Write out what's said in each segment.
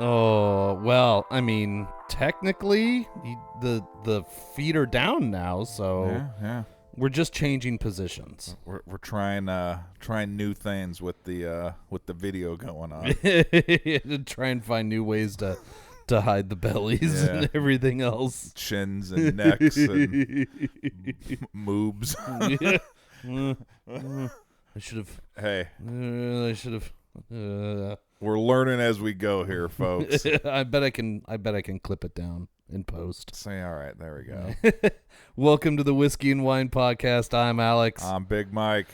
Oh, well, I mean, technically, the feet are down now, so Yeah. we're just changing positions. We're trying new things with the video going on. To try and find new ways to hide the bellies Yeah. and everything else. Chins and necks and moobs. I should have. Hey, I should have. we're learning as we go here, folks. I bet I can clip it down in post. Say, all right, there we go. Welcome to the Whiskey and Wine Podcast. I'm Alex. I'm Big Mike.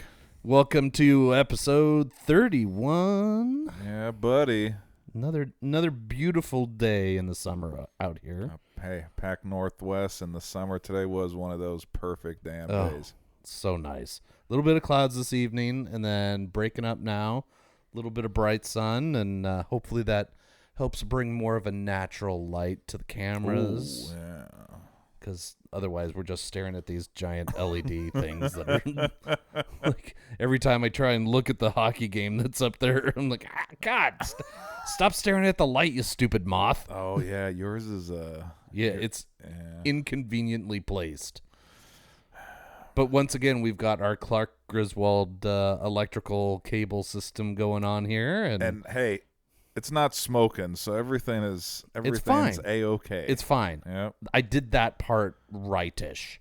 Welcome to episode 31. Yeah, buddy. Another beautiful day in the summer out here. Hey, Pac Northwest in the summer today was one of those perfect damn days. So nice. A little bit of clouds this evening, and then breaking up now. A little bit of bright sun, and hopefully that helps bring more of a natural light to the cameras. Ooh, yeah. Because otherwise we're just staring at these giant LED things that are like every time I try and look at the hockey game that's up there, I'm like, God, stop staring at the light, you stupid moth. Oh yeah, yours is it's inconveniently placed. But once again, we've got our Clark Griswold electrical cable system going on here, and hey, it's not smoking, so everything's fine. A-okay. It's fine. Yep. I did that part rightish.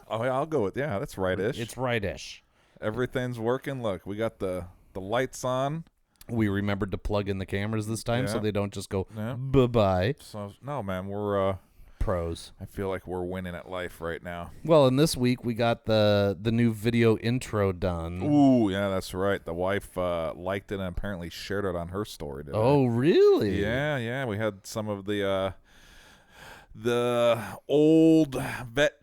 Oh, yeah, I'll go with That's rightish. It's rightish. Everything's working. Look, we got the lights on. We remembered to plug in the cameras this time, so they don't just go bye-bye. So no, man, we're pros. I feel like we're winning at life right now. Well, and this week we got the new video intro done. Ooh, yeah, that's right. The wife liked it and apparently shared it on her story today. Oh, really? Yeah. We had some of the old vet.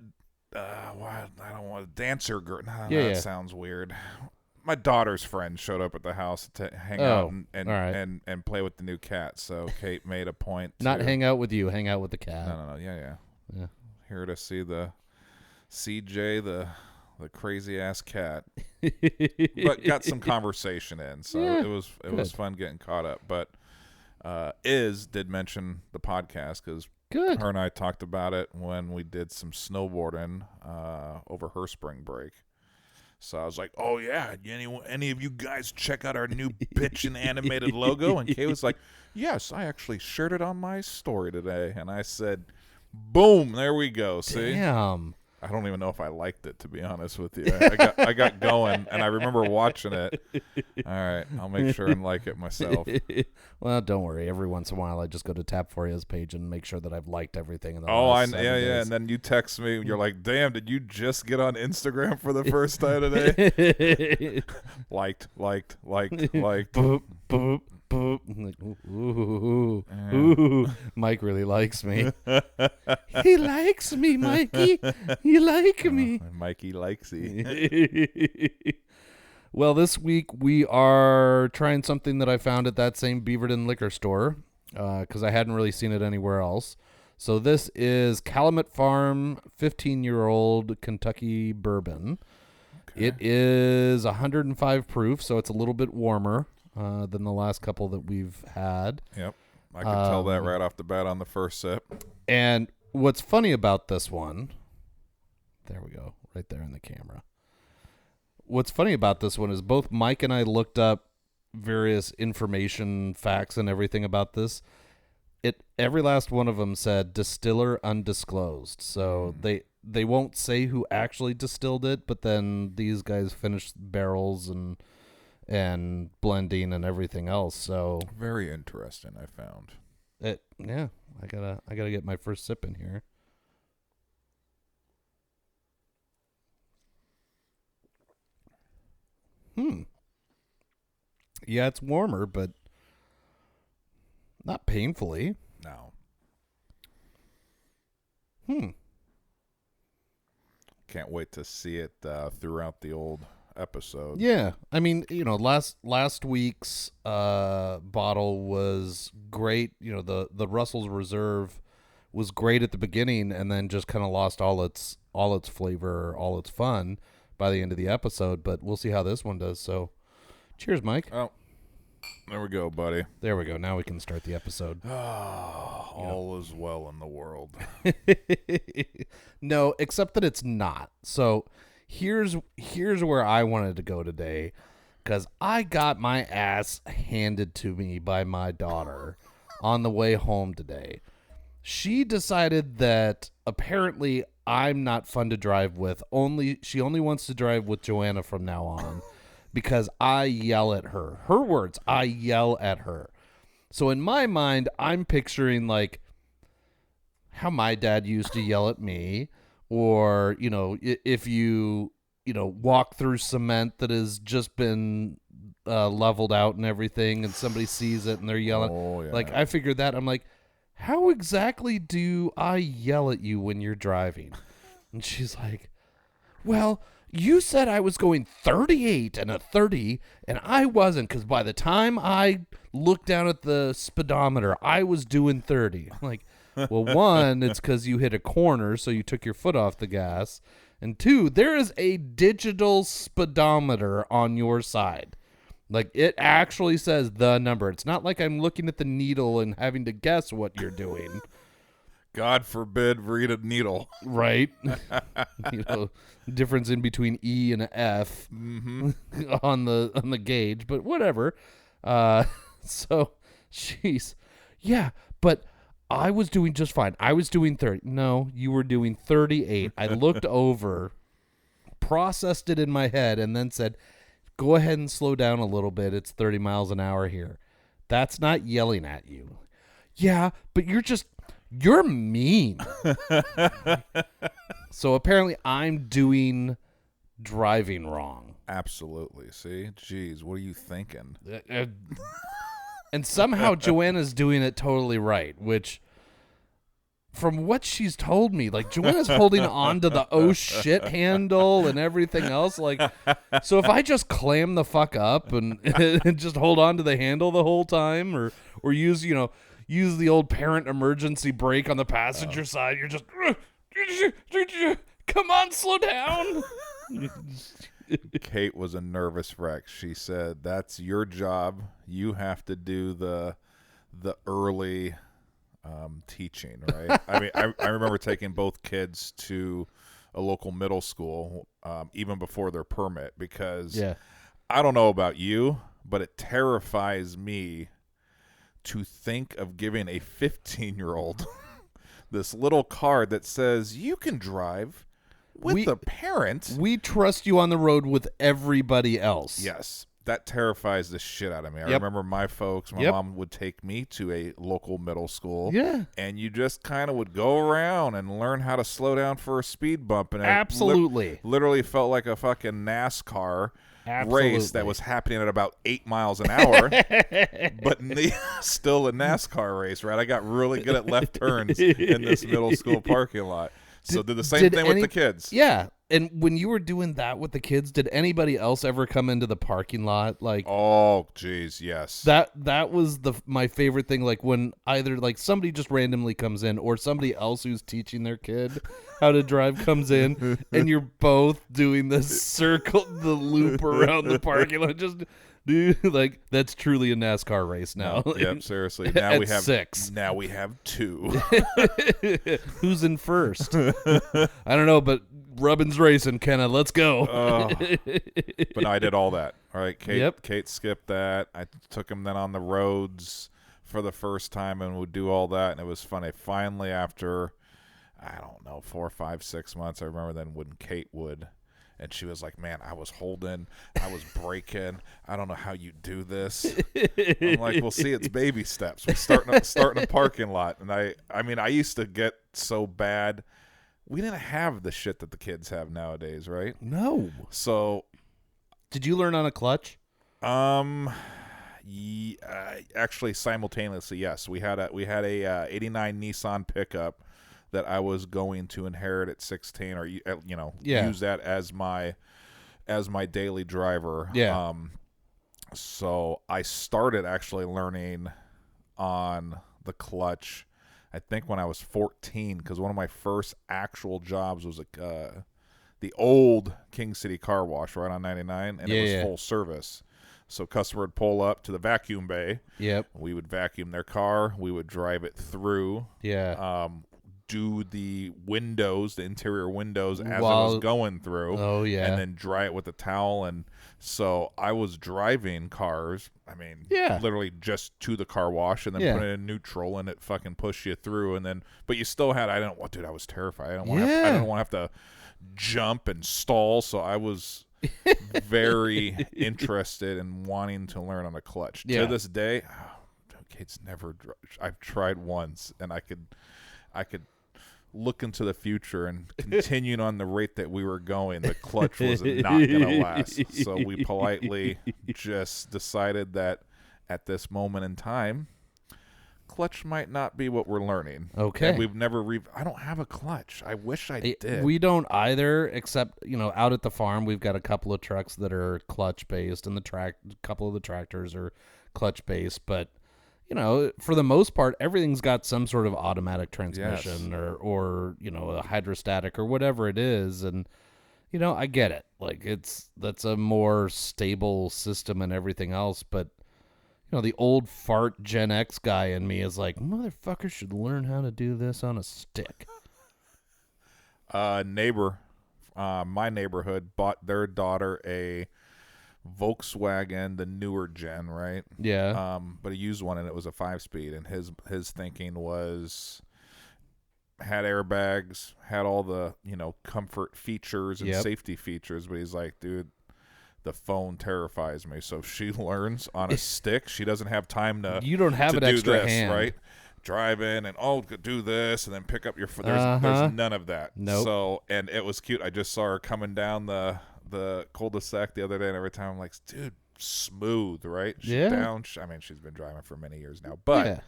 I don't want dancer girl. Nah, that sounds weird. My daughter's friend showed up at the house to hang out and play with the new cat. So Kate made a point to not hang out with you, hang out with the cat. No. Yeah. Here to see the CJ, the crazy ass cat, but got some conversation in. So it was fun getting caught up. But did mention the podcast because her and I talked about it when we did some snowboarding over her spring break. So I was like, oh, yeah, any of you guys check out our new bitchin' animated logo? And Kay was like, yes, I actually shared it on my story today. And I said, boom, there we go. See? Damn. I don't even know if I liked it, to be honest with you. I got going, and I remember watching it. All right, I'll make sure and like it myself. Well, don't worry. Every once in a while, I just go to Tap Foria's page and make sure that I've liked everything. Yeah. And then you text me. You're like, damn, did you just get on Instagram for the first time today? liked. Boop, boop. Boop. I'm like, ooh. Mike really likes me. He likes me, Mikey. You like me. Mikey likes me. Well, this week we are trying something that I found at that same Beaverton liquor store because I hadn't really seen it anywhere else. So this is Calumet Farm 15-year-old Kentucky bourbon. Okay. It is 105 proof, so it's a little bit warmer than the last couple that we've had. Yep. I could tell that right off the bat on the first sip. And what's funny about this one, there we go, right there in the camera. What's funny about this one is both Mike and I looked up various information, facts, and everything about this. Every last one of them said distiller undisclosed. So they won't say who actually distilled it, but then these guys finished barrels and blending and everything else. So very interesting. I found it. Yeah, I gotta get my first sip in here. Yeah, it's warmer, but not painfully. No. Can't wait to see it throughout the old episode. Yeah, I mean, last week's bottle was great. The Russell's Reserve was great at the beginning, and then just kind of lost all its flavor, all its fun by the end of the episode. But we'll see how this one does. So, cheers, Mike. Oh, There we go, buddy. There we go. Now we can start the episode. All is well in the world. No, except that it's not. So here's where I wanted to go today, because I got my ass handed to me by my daughter on the way home today. She decided that apparently I'm not fun to drive with. She only wants to drive with Joanna from now on because I yell at her. Her words, I yell at her. So in my mind, I'm picturing like how my dad used to yell at me, or, if you walk through cement that has just been leveled out and everything, and somebody sees it and they're yelling. Oh, yeah. Like, I figured that. I'm like, how exactly do I yell at you when you're driving? And she's like, well, you said I was going 38 and a 30, and I wasn't, because by the time I looked down at the speedometer, I was doing 30. I'm like, well, one, it's because you hit a corner, so you took your foot off the gas. And two, there is a digital speedometer on your side. Like, it actually says the number. It's not like I'm looking at the needle and having to guess what you're doing. God forbid read a needle. Right? Difference in between E and a F on the gauge, but whatever. So yeah, but I was doing just fine. I was doing 30. No, you were doing 38. I looked over, processed it in my head, and then said, go ahead and slow down a little bit. It's 30 miles an hour here. That's not yelling at you. Yeah, but you're mean. So apparently I'm doing driving wrong. Absolutely. See? Jeez, what are you thinking? And somehow Joanna's doing it totally right, which, from what she's told me, like, Joanna's holding on to the oh shit handle and everything else. Like, so if I just clam the fuck up and just hold on to the handle the whole time, or use the old parent emergency brake on the passenger side, you're just, come on, slow down. Kate was a nervous wreck. She said, that's your job. You have to do the early teaching, right? I mean, I remember taking both kids to a local middle school even before their permit, because I don't know about you, but it terrifies me to think of giving a 15-year-old this little card that says you can drive with the parent. We trust you on the road with everybody else. Yes. That terrifies the shit out of me. I remember my folks, my mom would take me to a local middle school. Yeah. And you just kind of would go around and learn how to slow down for a speed bump. And absolutely. Literally felt like a fucking NASCAR race that was happening at about 8 miles an hour. But still a NASCAR race, right? I got really good at left turns in this middle school parking lot. So did the same thing with the kids. Yeah. And when you were doing that with the kids, did anybody else ever come into the parking lot? Like, oh, geez, yes. That was my favorite thing. Like, when either like somebody just randomly comes in, or somebody else who's teaching their kid how to drive comes in, and you're both doing the loop around the parking lot. Just, dude, like, that's truly a NASCAR race now. Yep, seriously. Now we have 6. Now we have 2. Who's in first? I don't know, but Rubbin's racing, Kenna. Let's go. But no, I did all that. All right, Kate. Yep. Kate skipped that. I took him then on the roads for the first time, and would do all that, and it was funny. Finally, after, I don't know, 4, 5, 6 months, I remember then when Kate would, and she was like, man, I was holding, I was braking. I don't know how you do this. I'm like, well, see, it's baby steps. We start in a parking lot. And I mean, I used to get so bad. We didn't have the shit that the kids have nowadays, right? No. So, did you learn on a clutch? Actually, simultaneously, yes. We had a 89 Nissan pickup that I was going to inherit at 16, or use that as my daily driver. Yeah. So I started actually learning on the clutch, I think, when I was 14, because one of my first actual jobs was the old King City Car Wash right on 99, and it was full service. So customer would pull up to the vacuum bay. Yep. We would vacuum their car. We would drive it through. Yeah. Do the windows, the interior windows as it While- was going through. Oh, yeah. And then dry it with a towel. And so I was driving cars, I mean, Yeah. literally just to the car wash and then Yeah. put it in neutral and it fucking pushed you through. And then, but you still had, dude, I was terrified. I Yeah. didn't want to have to jump and stall. So I was very interested in wanting to learn on a clutch. Yeah. To this day, Kate's never, I've tried once and I could look into the future and continuing on the rate that we were going, the clutch was not going to last. So we politely just decided that at this moment in time, clutch might not be what we're learning. Okay. And we've never I don't have a clutch. I wish I did. We don't either, except, out at the farm, we've got a couple of trucks that are clutch based, and a couple of the tractors are clutch based, but for the most part, everything's got some sort of automatic transmission or a hydrostatic or whatever it is. And, I get it. Like, that's a more stable system and everything else. But, the old fart Gen X guy in me is like, motherfucker should learn how to do this on a stick. Neighbor, my neighborhood bought their daughter a Volkswagen, the newer gen, right? Yeah. But a used one, and it was a 5-speed. And his thinking was, had airbags, had all the comfort features and safety features. But he's like, dude, the phone terrifies me. So if she learns on a stick, she doesn't have time to. You don't have an extra hand, right? Drive in and do this and then pick up your foot. There's none of that. Nope. So, and it was cute. I just saw her coming down the cul-de-sac the other day, and every time I'm like, dude, smooth, right? She's down. I mean, she's been driving for many years now, but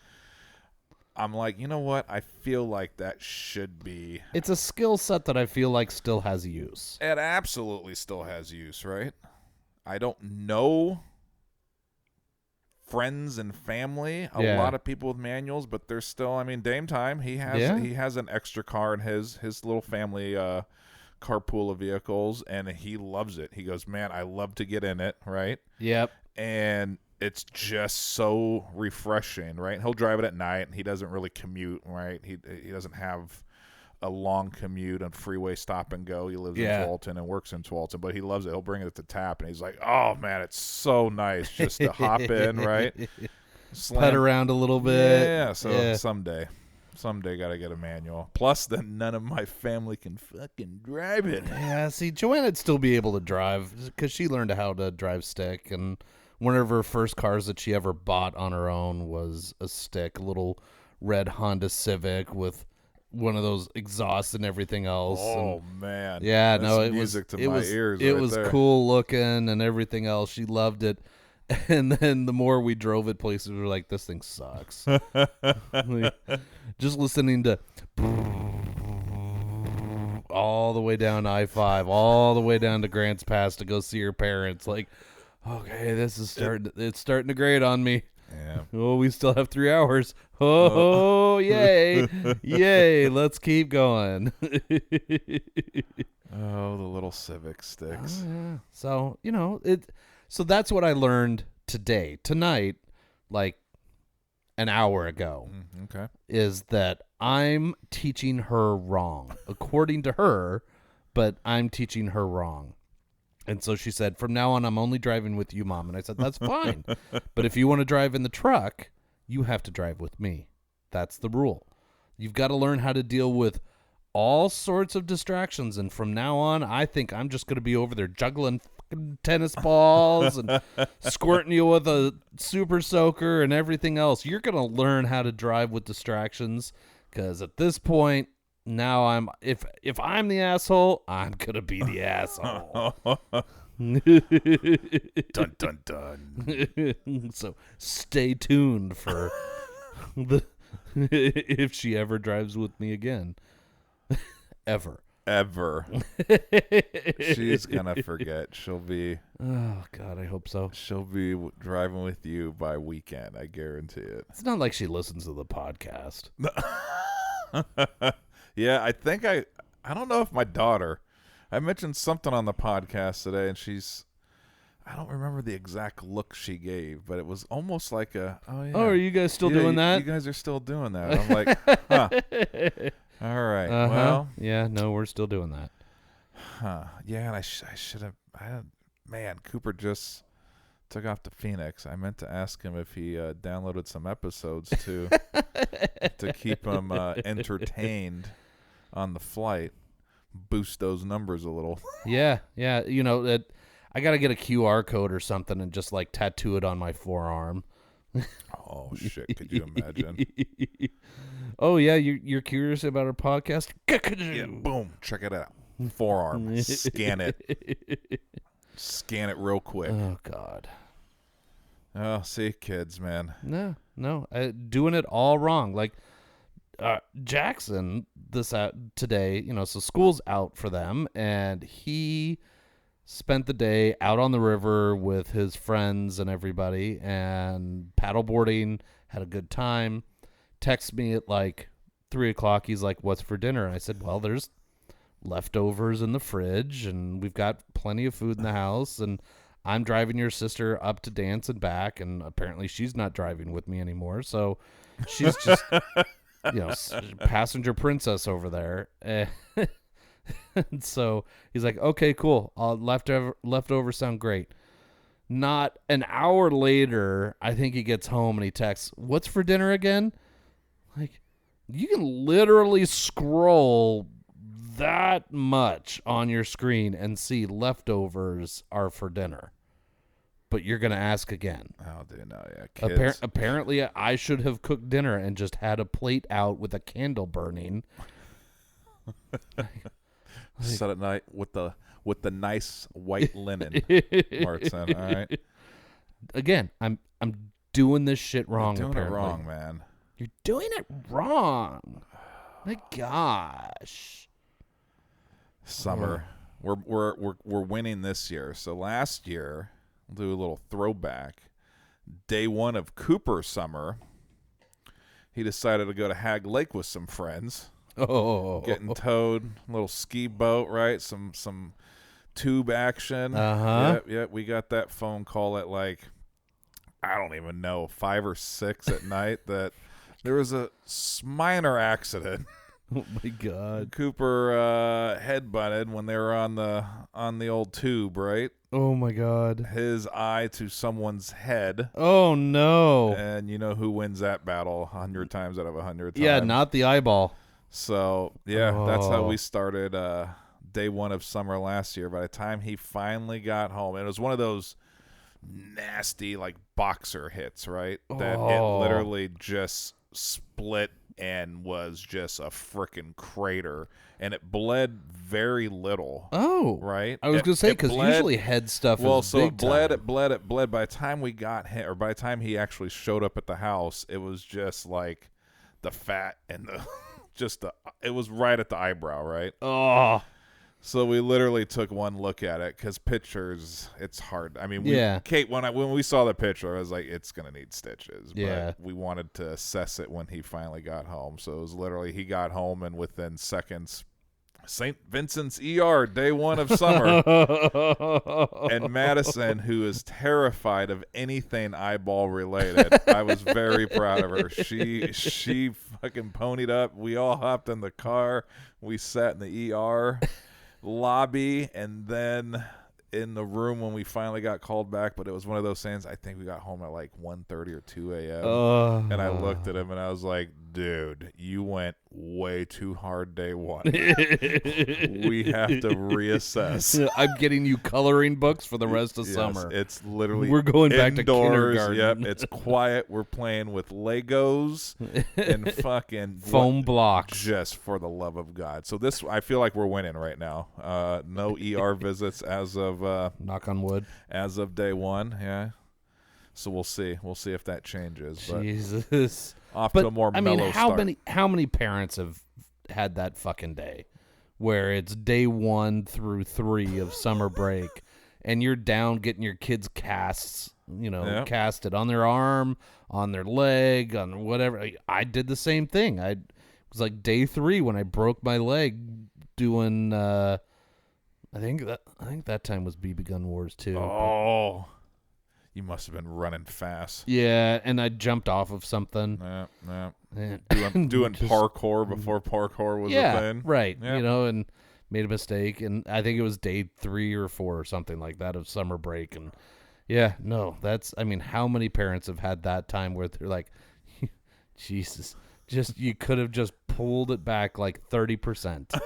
I'm like, you know what? I feel like that should be. It's a skill set that I feel like still has use. It absolutely still has use, right? I don't know friends and family, a lot of people with manuals, but there's still, I mean, Dame Time, he has an extra car in his little family carpool of vehicles, and he loves it. He goes, man, I love to get in it, right? Yep. And it's just so refreshing, right? He'll drive it at night, and he doesn't really commute, right? He doesn't have a long commute and freeway stop and go. He lives in Tualatin and works in Tualatin, but he loves it. He'll bring it at the tap, and he's like, oh, man, it's so nice just to hop in, right? Put around a little bit. Yeah, so someday got to get a manual. Plus, then none of my family can fucking drive it. Yeah, see, Joanne'd still be able to drive because she learned how to drive stick, and one of her first cars that she ever bought on her own was a stick, a little red Honda Civic with one of those exhausts and everything else. Oh, man. Yeah, That's no, it music was to my ears. It right was there. cool looking and everything else. She loved it. And then the more we drove it places, we were like, this thing sucks. Just listening to all the way down to I-5, all the way down to Grants Pass to go see her parents. Like, okay, this is it's starting to grate on me. Yeah. Oh, we still have 3 hours. Oh, yay. Yay. Let's keep going. Oh, the little Civic sticks. Oh, yeah. So, so that's what I learned tonight, like an hour ago, Okay. is that I'm teaching her wrong, according to her, but I'm teaching her wrong. And so she said, from now on, I'm only driving with you, Mom. And I said, that's fine. But if you want to drive in the truck, you have to drive with me. That's the rule. You've got to learn how to deal with all sorts of distractions. And from now on, I think I'm just going to be over there juggling fucking tennis balls and squirting you with a super soaker and everything else. You're going to learn how to drive with distractions, because at this point, now I'm if I'm the asshole, I'm gonna be the asshole. Dun dun dun. So stay tuned for if she ever drives with me again. Ever. She's gonna forget. She'll be. Oh God, I hope so. She'll be driving with you by weekend. I guarantee it. It's not like she listens to the podcast. Yeah, I think I don't know if my daughter, I mentioned something on the podcast today, and I don't remember the exact look she gave, but it was almost like a, oh yeah. Oh, are you guys still doing that? You guys are still doing that. I'm like, huh. All right. Well. Yeah, no, we're still doing that. Huh. Yeah, and I should have. Man, Cooper just took off to Phoenix. I meant to ask him if he downloaded some episodes to keep him entertained on the flight, boost those numbers a little. Yeah. You know, I got to get a QR code or something and just like tattoo it on my forearm. Oh shit! Could you imagine? Oh yeah, you're curious about our podcast? Yeah, boom! Check it out. Forearm. Scan it. Scan it real quick. Oh God. Oh, see, kids, man. No, doing it all wrong. Like Jackson, today, you know, so school's out for them, and he spent the day out on the river with his friends and everybody, and paddleboarding. Had a good time. Texts me at like 3:00. He's like, "What's for dinner?" And I said, "Well, there's leftovers in the fridge, and we've got plenty of food in the house, and I'm driving your sister up to dance and back, and apparently she's not driving with me anymore, so she's just you know, passenger princess over there." And so he's like, "Okay, cool. Leftover sound great." Not an hour later, I think he gets home and he texts, "What's for dinner again?" Like, you can literally scroll that much on your screen and see leftovers are for dinner, but you're gonna ask again. Oh, dude, no, yeah, kids. Apparently, I should have cooked dinner and just had a plate out with a candle burning. Set at night with the nice white linen, Martin. All right. Again, I'm doing this shit wrong. You're doing apparently. it wrong, man. You're doing it wrong. My gosh. Summer. We're winning this year. So last year, we'll do a little throwback. Day one of Cooper's summer, he decided to go to Hag Lake with some friends. Oh, getting towed, little ski boat, right? Some tube action. Yep. We got that phone call at like, I don't even know, 5 or 6 at night that there was a minor accident. Oh my God! Cooper head butted when they were on the old tube, right? Oh my God! His eye to someone's head. Oh no! And you know who wins that battle 100 times out of 100 times? Yeah, not the eyeball. So yeah, that's how we started day one of summer last year. By the time he finally got home, and it was one of those nasty like boxer hits, right? That it literally just split and was just a freaking crater, and it bled very little. Oh, right. I was gonna say, because usually head stuff. Well, is so big time. it bled. By the time we got him, or by the time he actually showed up at the house, it was just like the fat and the it was right at the eyebrow, right? Oh. So we literally took one look at it because pictures, it's hard. I mean, Kate, when we saw the picture, I was like, it's going to need stitches. Yeah. But we wanted to assess it when he finally got home. So it was literally, he got home and within seconds, St. Vincent's ER, day one of summer. And Madison, who is terrified of anything eyeball related, I was very proud of her. She fucking ponied up. We all hopped in the car. We sat in the ER lobby and then in the room when we finally got called back, but it was one of those things. I think we got home at like 1:30 or 2 a.m. And I looked at him and I was like, dude, you went way too hard day one. We have to reassess. I'm getting you coloring books for the rest of summer. It's literally we're going back to indoors. kindergarten. Yep, it's quiet. We're playing with Legos and fucking foam blocks. Just for the love of God. So this, I feel like we're winning right now. No ER visits as of knock on wood. As of day one. Yeah. So we'll see. We'll see if that changes. Jesus. Off to a more mellow start. How many parents have had that fucking day where it's day 1 through 3 of summer break and you're down getting your kids casts, casted on their arm, on their leg, on whatever. I did the same thing. It was like day 3 when I broke my leg doing I think that time was BB gun wars too. Oh, you must have been running fast. Yeah, and I jumped off of something. Yeah. And Doing just- parkour before parkour was a thing. Right. Yeah. You know, and made a mistake, and I think it was day 3 or 4 or something like that of summer break, and yeah, no, that's. I mean, how many parents have had that time where they're like, Jesus, just you could have just pulled it back like 30%.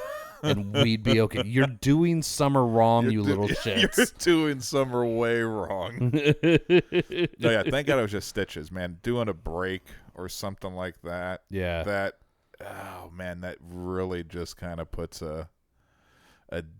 And we'd be okay. You're doing summer wrong, you little shits. You're doing summer way wrong. No, yeah, thank God it was just stitches, man. Doing a break or something like that. Yeah. Oh man, that really just kind of puts a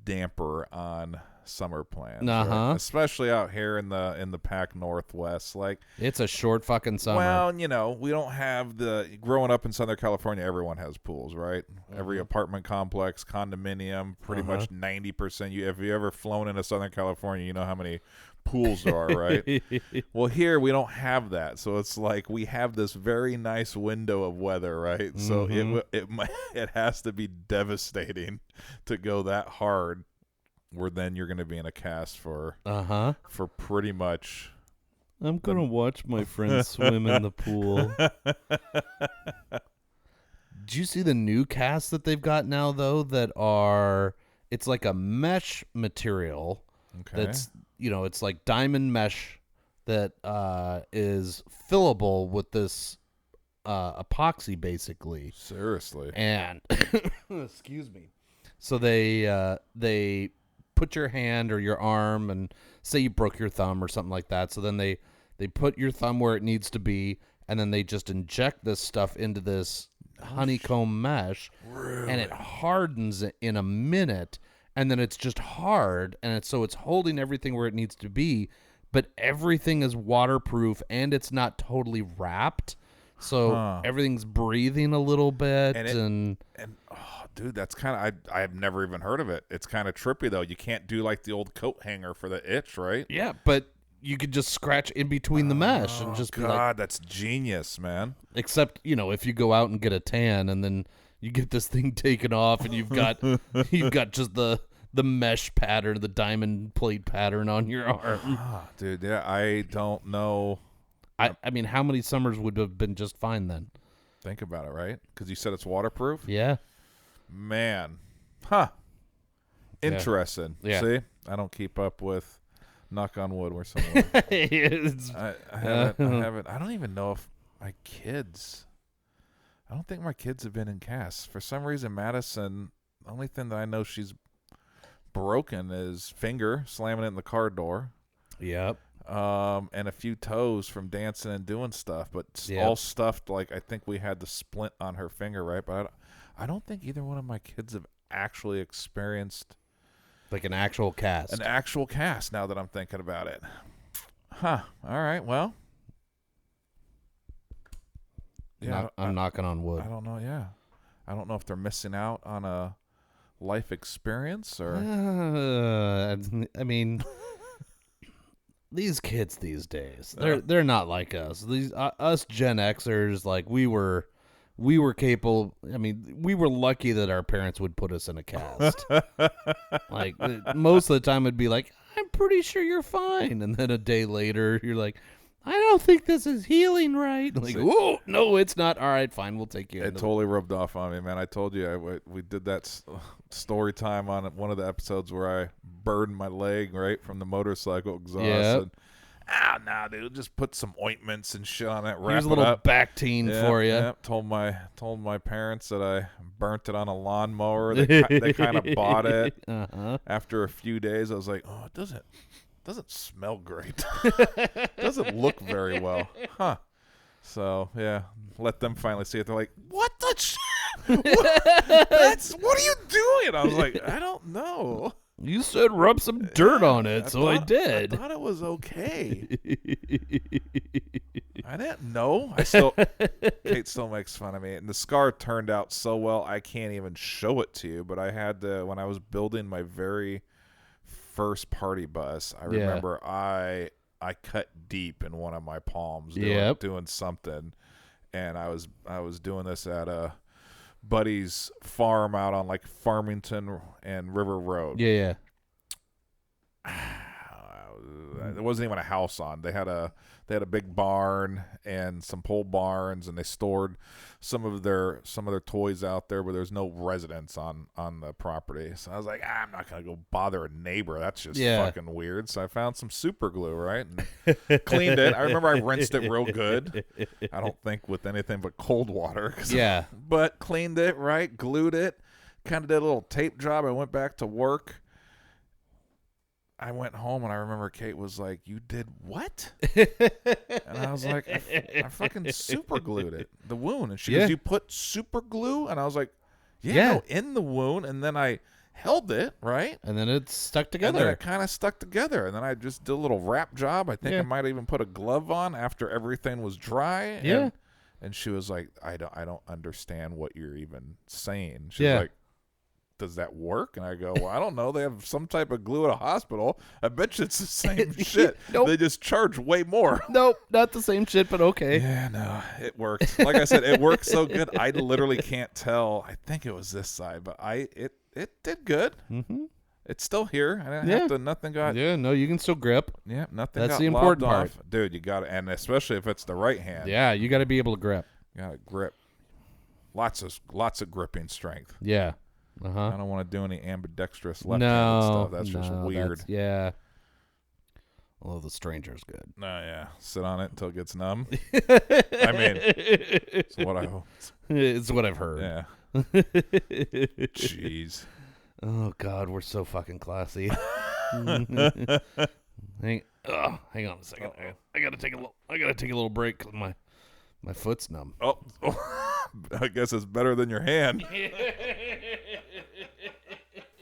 damper on summer plans, right? Especially out here in the Pac Northwest. Like, it's a short fucking summer. well, you know, we don't have growing up in Southern California, everyone has pools, right? Every apartment complex, condominium, pretty much 90%. If you ever flown into Southern California, you know how many pools there are, right? Well, here we don't have that, so it's like we have this very nice window of weather, right? So it has to be devastating to go that hard, where then you're going to be in a cast for pretty much. I'm gonna watch my friends swim in the pool. Did you see the new casts that they've got now though? It's like a mesh material. Okay. That's it's like diamond mesh that is fillable with this epoxy basically. Seriously. And excuse me. So they put your hand or your arm, and say you broke your thumb or something like that. So then they put your thumb where it needs to be, and then they just inject this stuff into this honeycomb mesh, and it hardens in a minute, and then it's just hard, and it's holding everything where it needs to be, but everything is waterproof, and it's not totally wrapped, so everything's breathing a little bit, and oh, dude, that's kind of I've never even heard of it. It's kind of trippy though. You can't do like the old coat hanger for the itch, right? Yeah, but you could just scratch in between the mesh and just be like, God, that's genius, man. Except, if you go out and get a tan and then you get this thing taken off and you've got just the mesh pattern, the diamond plate pattern on your arm. Dude, yeah, I don't know. I mean, how many summers would have been just fine then? Think about it, right? Because you said it's waterproof? Yeah. Man. Interesting. Yeah. See? I don't keep up with, knock on wood, we're somewhere. I haven't. I don't even know if my kids, I don't think my kids have been in casts. For some reason, Madison, the only thing that I know she's broken is finger, slamming it in the car door. Yep. And a few toes from dancing and doing stuff, but all stuffed. Like, I think we had the splint on her finger, right? But I don't think either one of my kids have actually experienced like an actual cast. An actual cast, now that I'm thinking about it. All right, well. Yeah, I'm knocking on wood. I don't know, yeah. I don't know if they're missing out on a life experience or... I mean... These kids these days, they're not like us. These us Gen Xers, like we were capable. I mean, we were lucky that our parents would put us in a cast. Like most of the time, it'd be like, "I'm pretty sure you're fine," and then a day later, you're like, "I don't think this is healing right." Like, whoa, no, it's not. All right, fine, we'll take you. It totally rubbed off on me, man. I told you we did that story time on one of the episodes where I burned my leg right from the motorcycle exhaust. Yep. And, nah, dude, just put some ointments and shit on it. Wrap Here's a it little up. Bactine for you. Yep. Told my parents that I burnt it on a lawnmower. They kind of bought it. After a few days, I was like, oh, it doesn't smell great. Doesn't look very well, huh? So yeah, let them finally see it. They're like, what the shit? What are you doing? I was like, I don't know. You said rub some dirt on it, so I did. I thought it was okay. I didn't know. Kate still makes fun of me. And the scar turned out so well, I can't even show it to you. But I had to, when I was building my very first party bus, I remember I cut deep in one of my palms doing something. And I was doing this at a buddy's farm out on like Farmington and River Road. Yeah. there wasn't even a house on. They had a big barn and some pole barns, and they stored some of their toys out there, but there's no residence on the property. So I was like, I'm not gonna go bother a neighbor. That's just fucking weird. So I found some super glue, right, and cleaned it. I remember I rinsed it real good. I don't think with anything but cold water. Yeah. But cleaned it, right, glued it, kind of did a little tape job. I went back to work. I went home, and I remember Kate was like, "You did what?" And I was like, I fucking super glued it, the wound. And she goes, "You put super glue?" And I was like, yeah. No, in the wound. And then I held it, right? And then it stuck together. And then it kind of stuck together. And then I just did a little wrap job. I think I might even put a glove on after everything was dry. Yeah. And she was like, I don't understand what you're even saying. She was like, does that work? And I go, well, I don't know. They have some type of glue at a hospital. I bet you it's the same shit. Nope. They just charge way more. Nope, not the same shit, but okay. Yeah, no, it worked. Like I said, it worked so good. I literally can't tell. I think it was this side, but it did good. Mm-hmm. It's still here. I didn't have to. Nothing got. Yeah, no, you can still grip. Yeah, nothing. That's got the important part, off. Dude. You got to, and especially if it's the right hand. Yeah, you got to be able to grip. You got to grip. Lots of gripping strength. Yeah. I don't want to do any ambidextrous left-handed stuff. That's just weird. Although the stranger's good. No, yeah. Sit on it until it gets numb. I mean, it's what I hope. It's what I've heard. Yeah. Jeez. Oh God, we're so fucking classy. Hang on a second. I gotta take a little break because my foot's numb. Oh, I guess it's better than your hand.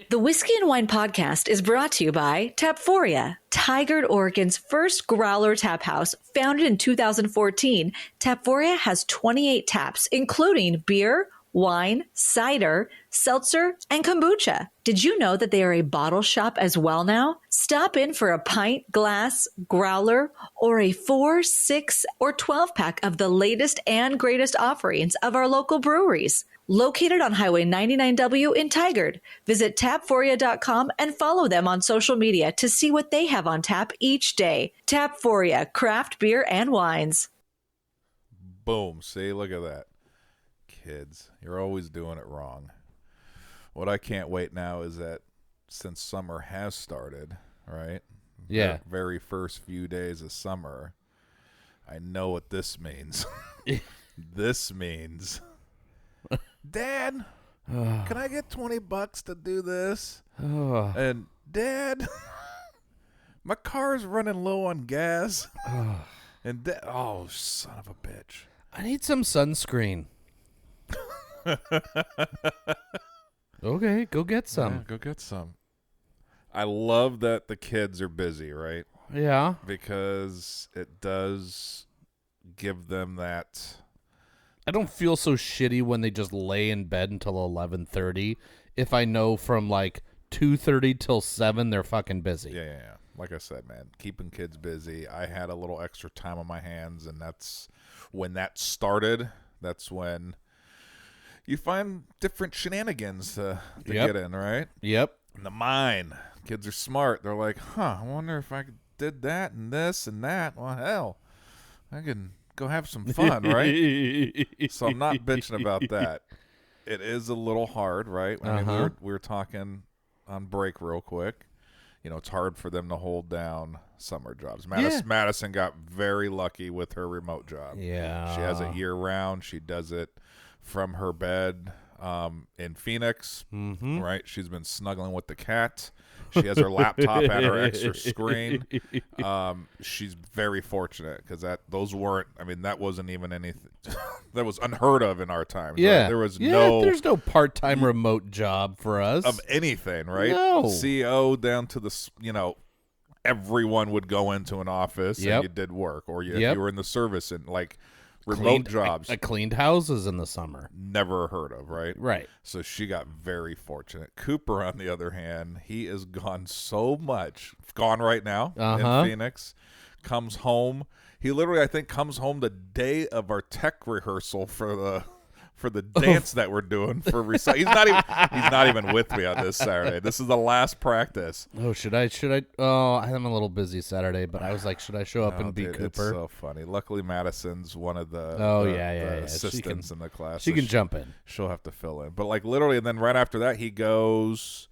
The Whiskey and Wine Podcast is brought to you by Tapforia, Tigard, Oregon's first growler tap house. Founded in 2014, Tapforia has 28 taps, including beer, wine, cider, seltzer, and kombucha. Did you know that they are a bottle shop as well now? Stop in for a pint, glass, growler, or a 4, 6, or 12-pack of the latest and greatest offerings of our local breweries. Located on Highway 99W in Tigard. Visit tapforia.com and follow them on social media to see what they have on tap each day. Tapforia, craft beer and wines. Boom. See, look at that. Kids, you're always doing it wrong. What I can't wait now is that since summer has started, right? Yeah. The very first few days of summer, I know what this means. This means, Dad, can I get $20 to do this? And Dad, my car's running low on gas. And oh, son of a bitch. I need some sunscreen. Okay, go get some. Yeah, go get some. I love that the kids are busy, right? Yeah. Because it does give them that. I don't feel so shitty when they just lay in bed until 11:30 if I know from like 2:30 till 7 they're fucking busy. Yeah. Like I said, man, keeping kids busy. I had a little extra time on my hands, and that's when that started. That's when you find different shenanigans to get in, right? Yep. In the mind. Kids are smart. They're like, I wonder if I did that and this and that. Well, hell, I can go have some fun, right? So I'm not bitching about that. It is a little hard, right? I mean, we were talking on break real quick. You know, it's hard for them to hold down summer jobs. Madison got very lucky with her remote job. Yeah. She has it year-round. She does it from her bed in Phoenix, right? She's been snuggling with the cat. She has her laptop at her extra screen. She's very fortunate because that wasn't even anything that was unheard of in our time. Yeah, right? There's no part-time remote job for us of anything, right? No. CEO down to the everyone would go into an office and you did work, or if you were in the service and like. Remote jobs. I cleaned houses in the summer. Never heard of, right? Right. So she got very fortunate. Cooper, on the other hand, he is gone so much. Gone right now in Phoenix. Comes home. He literally, I think, comes home the day of our tech rehearsal for for the dance that we're doing for he's not even with me on this Saturday. This is the last practice. Oh, should I? Oh, I'm a little busy Saturday, but I was like, should I show up and be dude, Cooper? It's so funny. Luckily, Madison's one of the assistants in the class. She can jump in. She'll have to fill in. But like literally, and then right after that, he goes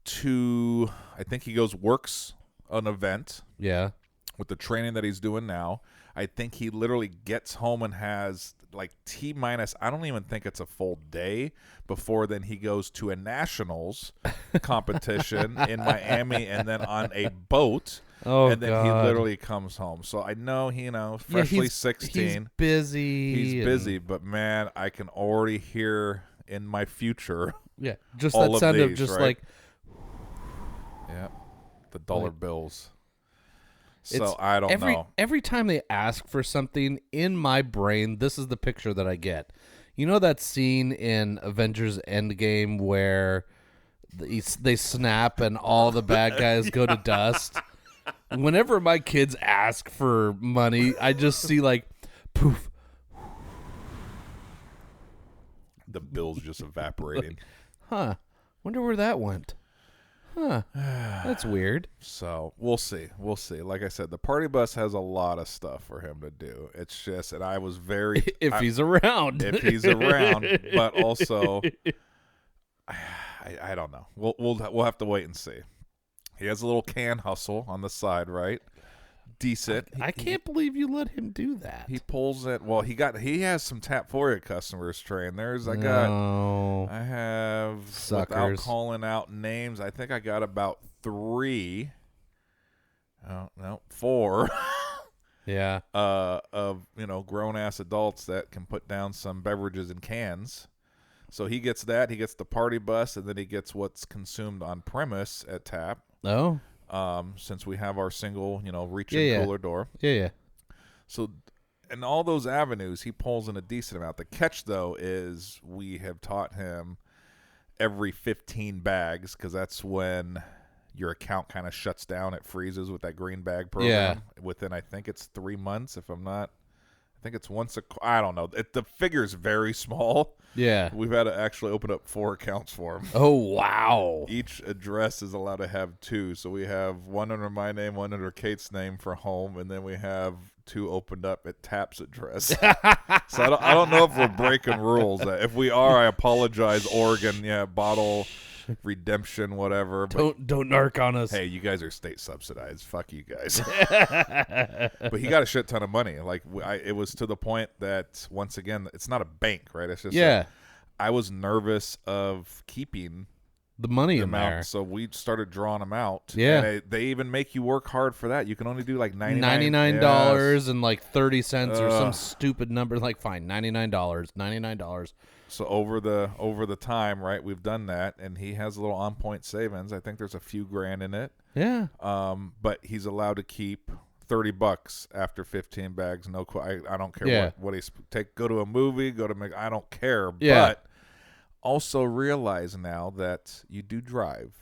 to, I think he works an event. Yeah. With the training that he's doing now. I think he literally gets home and has like T-minus, I don't even think it's a full day before then he goes to a nationals competition in Miami and then on a boat. Oh, and then God. he literally comes home. So I know he, freshly 16. He's busy. He's busy, but man, I can already hear in my future. Yeah, just all that sound these, of just right? like. Yeah, the dollar bills. So It's I don't know. Every time they ask for something in my brain, this is the picture that I get. You know that scene in Avengers Endgame where they snap and all the bad guys go to dust? Whenever my kids ask for money, I just see like poof. The bills just evaporating. Huh. Wonder where that went. Huh. That's weird. So we'll see. We'll see. Like I said, the party bus has a lot of stuff for him to do. It's just, and I was very if he's around. If he's around, but also, I don't know. We'll have to wait and see. He has a little can hustle on the side, right? Decent. I can't believe you let him do that. He pulls it. Well, he has some Tapforia customers trained. I have, suckers. Without calling out names, I think I got about 3. Oh, no, 4. Yeah. Of grown ass adults that can put down some beverages in cans. So he gets that. He gets the party bus, and then he gets what's consumed on premise at Tap. Oh. Since we have our single, reach-in cooler door. Yeah. So, in all those avenues, he pulls in a decent amount. The catch, though, is we have taught him every 15 bags, because that's when your account kind of shuts down. It freezes with that green bag program. Within, I think it's 3 months, if I'm not. I think it's once I don't know. The figure's very small. Yeah. We've had to actually open up 4 accounts for him. Oh, wow. Each address is allowed to have 2. So we have one under my name, one under Kate's name for home, and then we have 2 opened up at Tap's address. So I don't know if we're breaking rules. If we are, I apologize, Oregon. Yeah, bottle redemption, whatever. Don't narc on us. Hey, you guys are state subsidized. Fuck you guys. But he got a shit ton of money. Like it was to the point that once again, it's not a bank, right? It's just I was nervous of keeping the money in out, there, so we started drawing them out. Yeah, and they even make you work hard for that. You can only do like $99 and like 30 cents or some stupid number. Like fine, $99. So over the time, right, we've done that, and he has a little on point savings. I think there's a few grand in it. Yeah. But he's allowed to keep $30 after 15 bags. No, I don't care what he's go to a movie, I don't care. Yeah. But also realize now that you do drive,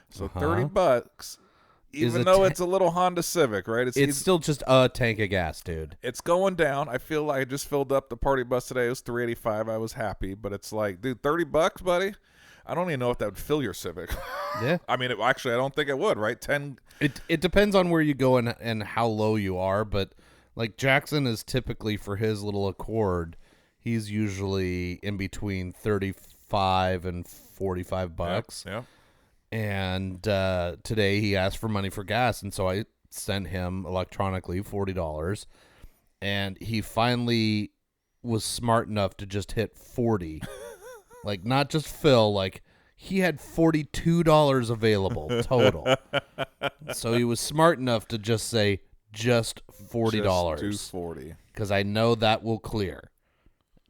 so $30. Even though it's a little Honda Civic, right? It's still just a tank of gas, dude. It's going down. I feel like I just filled up the party bus today. It was $3.85. I was happy, but it's like, dude, $30, buddy. I don't even know if that would fill your Civic. Yeah. I mean, actually, I don't think it would, right? 10. It depends on where you go and how low you are, but like Jackson is typically for his little Accord, he's usually in between $35 and $45. Yeah. And today he asked for money for gas, and so I sent him electronically $40, and he finally was smart enough to just hit 40. Like, not just fill, like he had $42 available total. So he was smart enough to just say just $40. Just do 40. Because I know that will clear.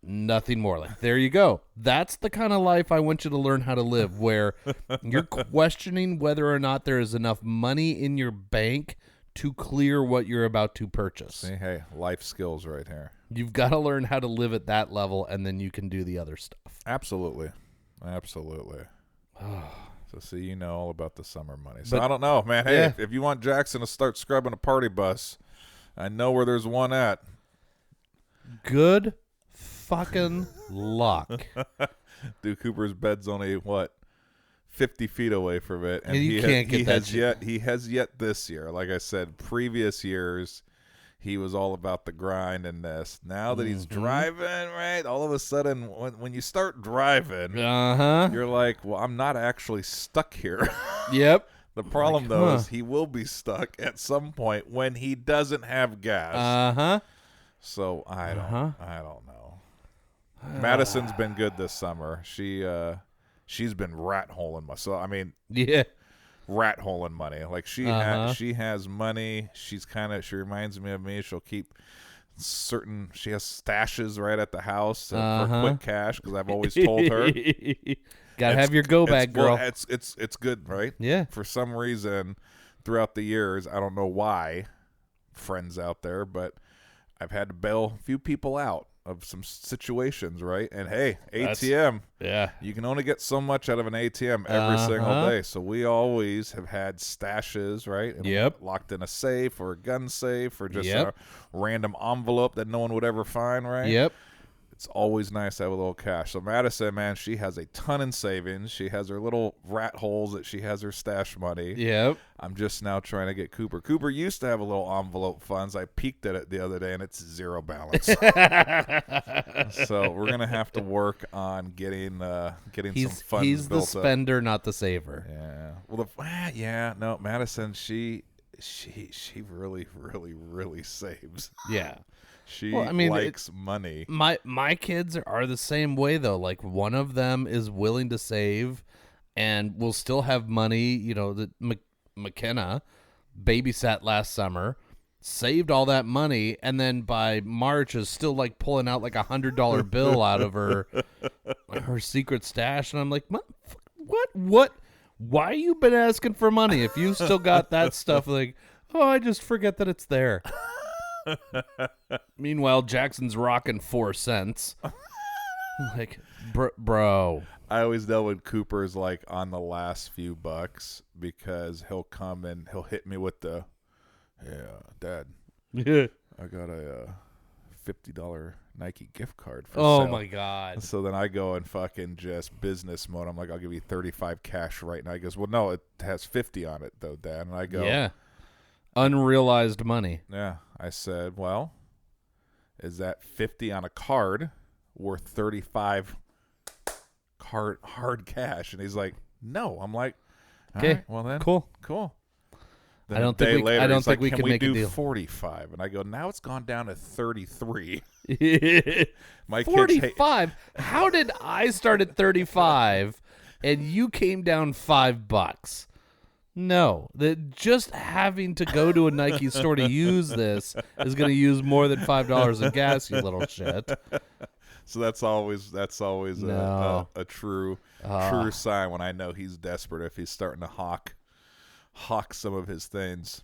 Nothing more. Like, there you go. That's the kind of life I want you to learn how to live, where you're questioning whether or not there is enough money in your bank to clear what you're about to purchase. See, hey, life skills right here. You've got to learn how to live at that level, and then you can do the other stuff. Absolutely. So see, you know all about the summer money. So I don't know, man. Hey, if you want Jackson to start scrubbing a party bus, I know where there's one at. Good fucking luck. Dude, Cooper's bed's only, what, 50 feet away from it. And you can't get that shit. He has yet this year. Like I said, previous years, he was all about the grind and this. Now that he's driving, right, all of a sudden, when you start driving, you're like, well, I'm not actually stuck here. Yep. The problem, though, is he will be stuck at some point when he doesn't have gas. So I don't know. Madison's been good this summer. She's been rat holing myself. I mean, rat holing money. Like she has money. She reminds me of me. She'll keep she has stashes right at the house for quick cash because I've always told her. Gotta have your go bag, girl. Well, it's good, right? Yeah. For some reason, throughout the years, I don't know why, friends out there, but I've had to bail a few people out of some situations, right? And hey, ATM, you can only get so much out of an ATM every single day. So we always have had stashes, right? And locked in a safe or a gun safe or just a random envelope that no one would ever find, right? Yep. It's always nice to have a little cash. So Madison, man, she has a ton in savings. She has her little rat holes that she has her stash money. Yep. I'm just now trying to get Cooper. Cooper used to have a little envelope funds. I peeked at it the other day, and it's zero balance. So we're going to have to work on getting some funds He's the built spender, up. not the saver. Yeah. Well, no, Madison, she really, really, really saves. Yeah. She likes money. My kids are the same way, though. Like, one of them is willing to save and will still have money. You know, that McKenna babysat last summer, saved all that money, and then by March is still, like, pulling out, like, $100 bill out of her secret stash. And I'm like, what? Why you been asking for money if you still got that stuff? Like, oh, I just forget that it's there. Meanwhile, Jackson's rocking 4 cents. Like, bro. I always know when Cooper's like on the last few bucks because he'll come and he'll hit me with the, Dad, I got a $50 Nike gift card for Oh sale. my God. So then I go and fucking just business mode. I'm like, I'll give you 35 cash right now. He goes, well, no, it has 50 on it though, Dad. And I go, yeah. Unrealized money. Yeah. I said, well, is that 50 on a card worth 35 hard cash? And he's like, no. I'm like, okay, right, well then, cool. Then I don't think we can we make do a deal. 45? And I go, now it's gone down to 33. My 45. How did I start at 35 and you came down $5? No, that just having to go to a Nike store to use this is going to use more than $5 in gas, you little shit. So that's always No. a true sign when I know he's desperate, if he's starting to hawk some of his things.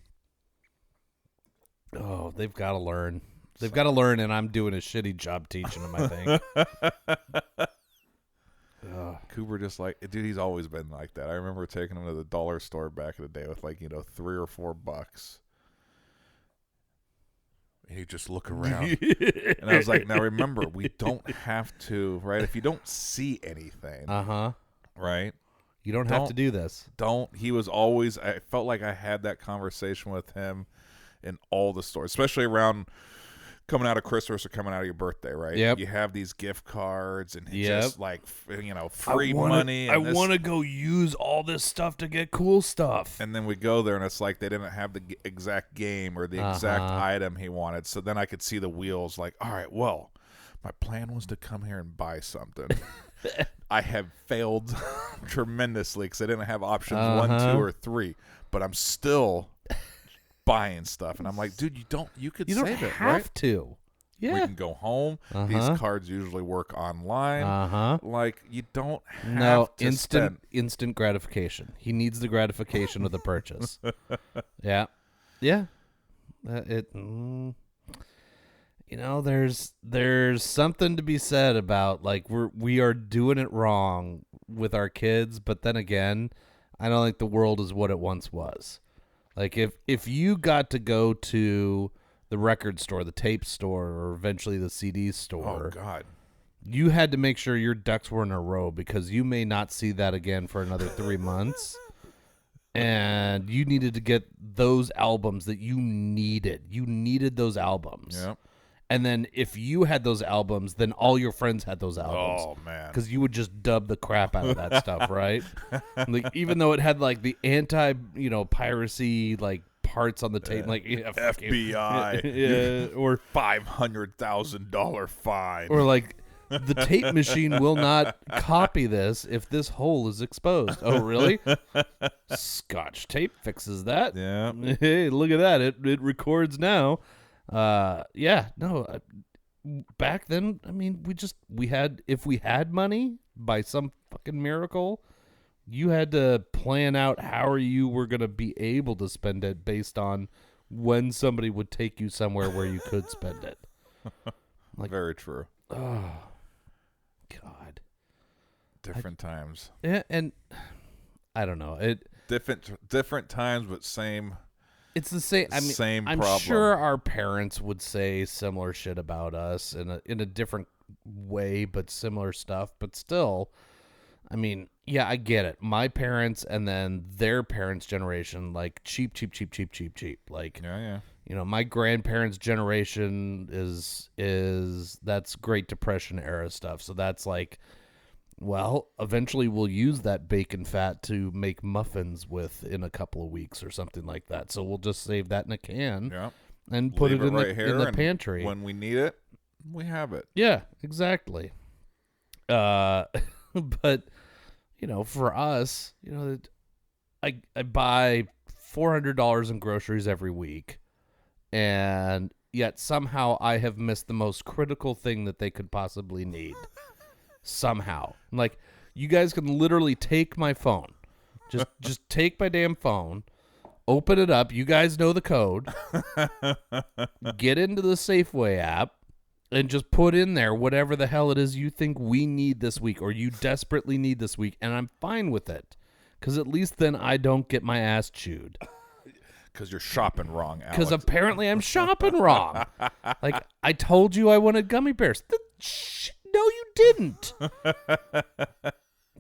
Oh, they've got to learn. They've got to learn, and I'm doing a shitty job teaching them, I think. Cooper just like, dude, he's always been like that. I remember taking him to the dollar store back in the day with like, $3 or $4. And he'd just look around. And I was like, now remember, we don't have to, right? If you don't see anything, right? You don't have to do this. He was always, I felt like I had that conversation with him in all the stores, especially around coming out of Christmas or coming out of your birthday, right? Yep. You have these gift cards and just like, free money. I want to go use all this stuff to get cool stuff. And then we go there and it's like they didn't have the exact game or the exact item he wanted. So then I could see the wheels like, all right, well, my plan was to come here and buy something. I have failed tremendously because I didn't have options 1, 2, or 3. But I'm still buying stuff, and I'm like, dude, you could save it, right? Have to. Yeah. We can go home. These cards usually work online. Like, you don't have to spend. Instant gratification. He needs the gratification of the purchase. Yeah. There's something to be said about like we are doing it wrong with our kids, but then again, I don't think the world is what it once was. Like if you got to go to the record store, the tape store, or eventually the CD store, oh God, You had to make sure your ducks were in a row because you may not see that again for another 3 months. And you needed to get those albums that you needed. You needed those albums. Yep. And then if you had those albums, then all your friends had those albums. Oh, man. Because you would just dub the crap out of that stuff, right? Like, even though it had like the piracy like parts on the tape, like FBI, or $500,000 fine, or like the tape machine will not copy this if this hole is exposed. Oh, really? Scotch tape fixes that. Yeah. Hey, look at that! It records now. Back then, I mean, we had, if we had money by some fucking miracle, you had to plan out how you were going to be able to spend it based on when somebody would take you somewhere where you could spend it. Like, very true. Oh, God. Different times. Yeah, and I don't know. Different times, but same. It's the same. I mean, same I'm problem. sure our parents would say similar shit about us in a different way, but similar stuff. But still, I mean, yeah, I get it. My parents and then their parents' generation, like cheap. Like, Yeah. My grandparents' generation is that's Great Depression era stuff. So that's like, well, eventually we'll use that bacon fat to make muffins with in a couple of weeks or something like that. So we'll just save that in a can and put Leave it in right in the pantry. When we need it, we have it. Yeah, exactly. But for us, I buy $400 in groceries every week, and yet somehow I have missed the most critical thing that they could possibly need. Somehow. Like, you guys can literally take my phone. Just take my damn phone, open it up. You guys know the code. Get into the Safeway app and just put in there whatever the hell it is you think we need this week or you desperately need this week, and I'm fine with it. Because at least then I don't get my ass chewed. Because you're shopping wrong, Alex. Because apparently I'm shopping wrong. Like, I told you I wanted gummy bears. No, you didn't.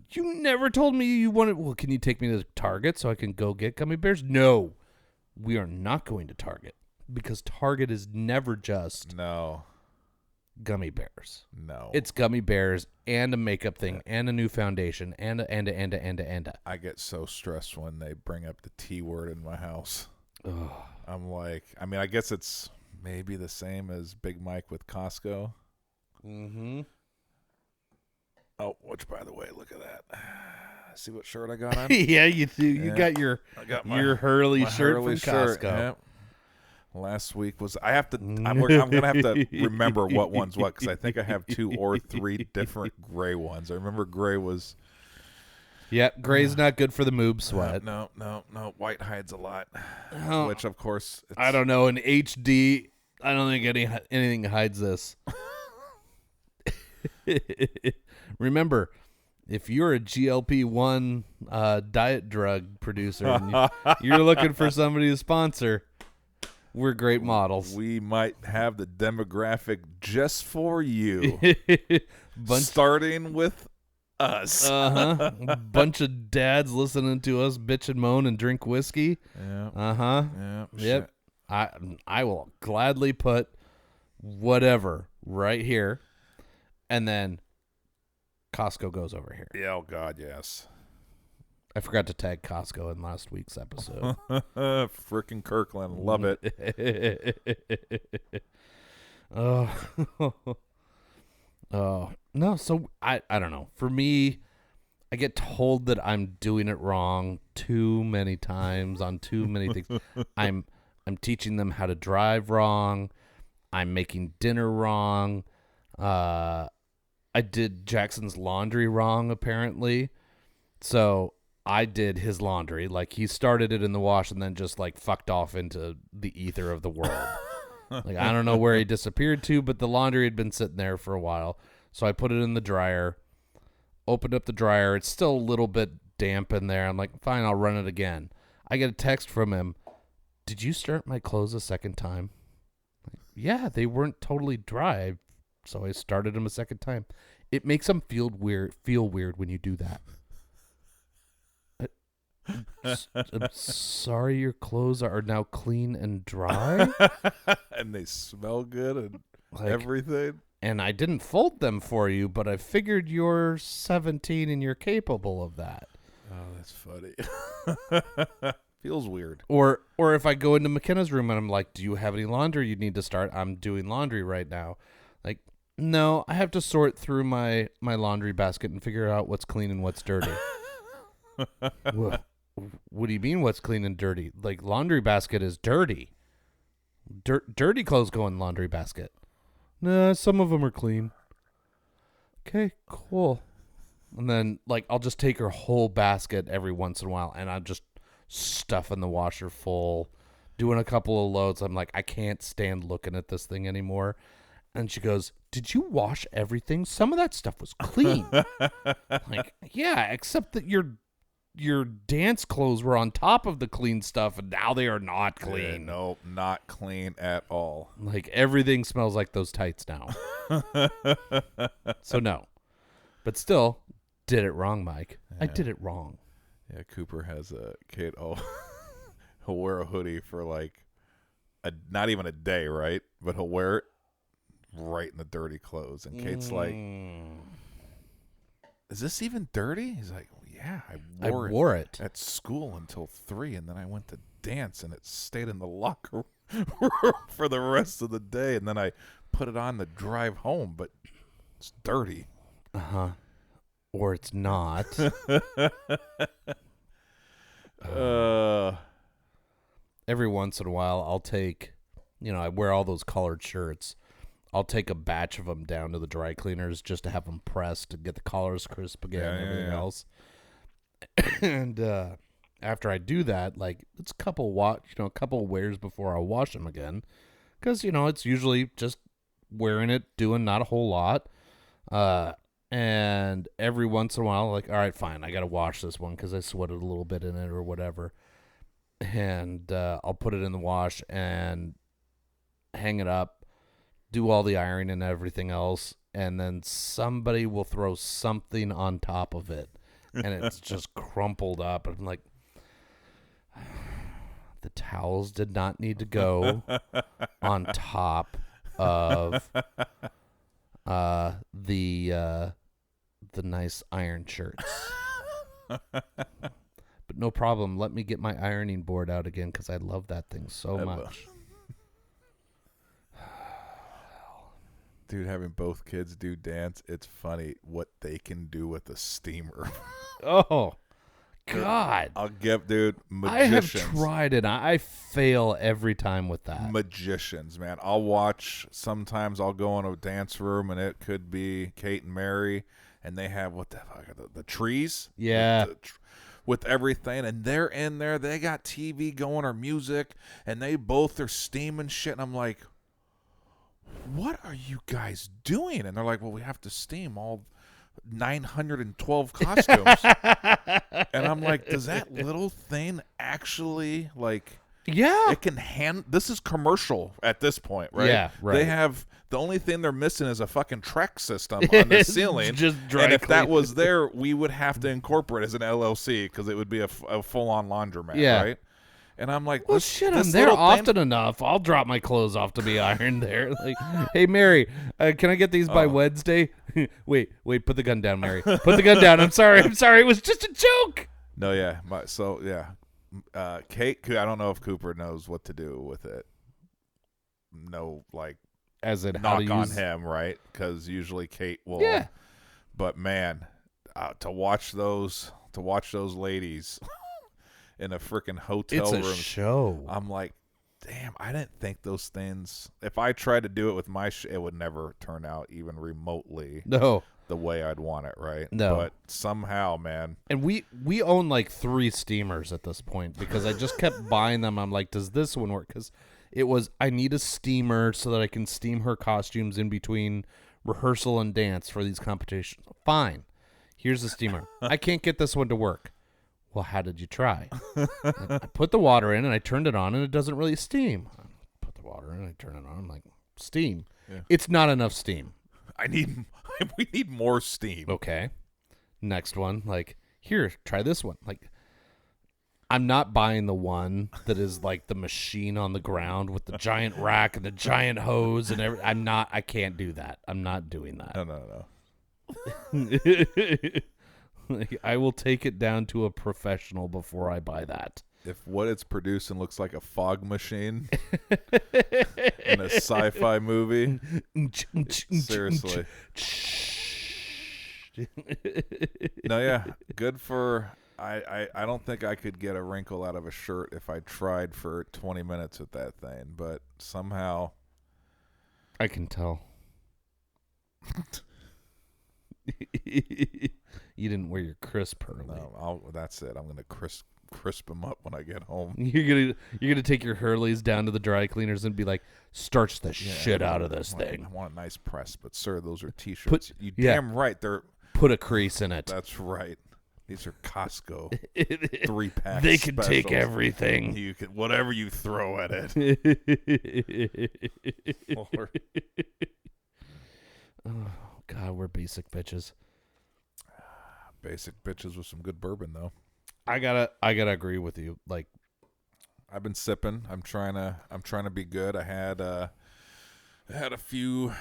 You never told me you wanted... Well, can you take me to Target so I can go get gummy bears? No. We are not going to Target. Because Target is never just... No. Gummy bears. No. It's gummy bears and a makeup thing and a new foundation and a. I get so stressed when they bring up the T word in my house. Ugh. I'm like... I mean, I guess it's maybe the same as Big Mike with Costco. Mm-hmm. Oh, which, by the way, look at that. See what shirt I got on? Yeah, you do. You got your Hurley shirt from Costco. Yep. Last week was... I'm going to have to remember what one's what, because I think I have 2 or 3 different gray ones. I remember gray was... Yeah, gray's not good for the moob sweat. No. White hides a lot, Oh. which, of course... I don't know. In HD, I don't think anything hides this. Remember, if you're a GLP-1 diet drug producer and you're looking for somebody to sponsor, we're great models. We might have the demographic just for you. Starting with us. Bunch of dads listening to us bitch and moan and drink whiskey. Yeah. Yep. I will gladly put whatever right here, and then Costco goes over here. Yeah, oh God, yes. I forgot to tag Costco in last week's episode. Frickin' Kirkland, love it. Oh no. So I don't know. For me, I get told that I'm doing it wrong too many times on too many things. I'm teaching them how to drive wrong. I'm making dinner wrong. I did Jackson's laundry wrong, apparently. So I did his laundry. Like, he started it in the wash and then just, like, fucked off into the ether of the world. Like, I don't know where he disappeared to, but the laundry had been sitting there for a while. So I put it in the dryer, opened up the dryer. It's still a little bit damp in there. I'm like, fine, I'll run it again. I get a text from him. Did you start my clothes a second time? Like, yeah, they weren't totally dry. So I started them a second time. It makes them feel weird when you do that. I'm sorry your clothes are now clean and dry. And they smell good and Like, everything. And I didn't fold them for you, but I figured you're 17 and you're capable of that. Oh, that's funny. Feels weird. Or if I go into McKenna's room and I'm like, do you have any laundry you need to start? I'm doing laundry right now. Like, no, I have to sort through my laundry basket and figure out what's clean and what's dirty. What do you mean what's clean and dirty? Like, laundry basket is dirty. Dirty clothes go in laundry basket. Nah, some of them are clean. Okay, cool. And then, like, I'll just take her whole basket every once in a while, and I'm just stuffing the washer full, doing a couple of loads. I'm like, I can't stand looking at this thing anymore. And she goes, did you wash everything? Some of that stuff was clean. Like, yeah, except that your dance clothes were on top of the clean stuff, and now they are not clean. Yeah, no, not clean at all. Like, everything smells like those tights now. So no. But still, did it wrong, Mike. Yeah. I did it wrong. Yeah, Cooper has a kid. Oh, he'll wear a hoodie for like not even a day, right? But he'll wear it right in the dirty clothes. And Kate's like, is this even dirty? He's like, yeah, I wore it at school until 3, and then I went to dance, and it stayed in the locker room for the rest of the day, and then I put it on the drive home, but it's dirty. Uh-huh. Or it's not. Every once in a while, I'll take, I wear all those colored shirts. I'll take a batch of them down to the dry cleaners just to have them pressed and get the collars crisp again and everything else. And after I do that, like, it's a couple wears before I wash them again, because it's usually just wearing it, doing not a whole lot. And every once in a while, like, all right, fine, I gotta wash this one because I sweated a little bit in it or whatever, and I'll put it in the wash and hang it up, do all the ironing and everything else, and then somebody will throw something on top of it. And it's just crumpled up. And I'm like, the towels did not need to go on top of the nice iron shirts. But no problem. Let me get my ironing board out again because I love that thing so much. Dude, having both kids do dance, it's funny what they can do with a steamer. Oh, God. I'll give, dude, magicians. I have tried it. I fail every time with that. Magicians, man. I'll watch, sometimes I'll go in a dance room, and it could be Kate and Mary, and they have, what the fuck, the trees? Yeah. With everything, and they're in there. They got TV going or music, and they both are steaming shit, and I'm like, what are you guys doing? And they're like, well, we have to steam all 912 costumes. And I'm like, does that little thing actually, like, yeah, it can this is commercial at this point, right? Yeah, right. They have, the only thing they're missing is a fucking Trex system on the ceiling. Just dry and if clean. that was there, we would have to incorporate it as an LLC because it would be a full-on laundromat, right? And I'm like, well, shit, I'm there often enough. I'll drop my clothes off to be ironed there. Like, hey, Mary, can I get these by Wednesday? Wait, put the gun down, Mary. Put the gun down. I'm sorry. It was just a joke. No, yeah. Kate, I don't know if Cooper knows what to do with it. No, like, as in knock on him, right? Because usually Kate will. Yeah. But man, to watch those ladies in a freaking hotel room. It's a show. I'm like, damn, I didn't think those things, if I tried to do it with my it would never turn out even remotely the way I'd want it, right? No. But somehow, man. And we own like 3 steamers at this point because I just kept buying them. I'm like, does this one work? Because it was, I need a steamer so that I can steam her costumes in between rehearsal and dance for these competitions. Fine. Here's the steamer. I can't get this one to work. Well, how did you try? I put the water in and I turned it on and it doesn't really steam. I put the water in and I turn it on. I'm like, steam. Yeah. It's not enough steam. I need We need more steam. Okay. Next one, like, here, try this one. Like, I'm not buying the one that is like the machine on the ground with the giant rack and the giant hose and everything. I can't do that. I'm not doing that. No. Like, I will take it down to a professional before I buy that. If what it's producing looks like a fog machine in a sci-fi movie, seriously. No, yeah, good for. I don't think I could get a wrinkle out of a shirt if I tried for 20 minutes with that thing, but somehow I can tell. You didn't wear your crisp early. No, that's it. I'm gonna crisp them up when I get home. You're gonna take your Hurleys down to the dry cleaners and be like, starch the shit out of this thing. I want a nice press, but sir, those are T-shirts. Damn right, they're put a crease in it. That's right. These are Costco 3-pack. They can specials. take everything. You can whatever you throw at it. Oh God, we're basic bitches. Basic bitches with some good bourbon, though. I gotta agree with you. Like, I've been sipping. I'm trying to be good. I had a few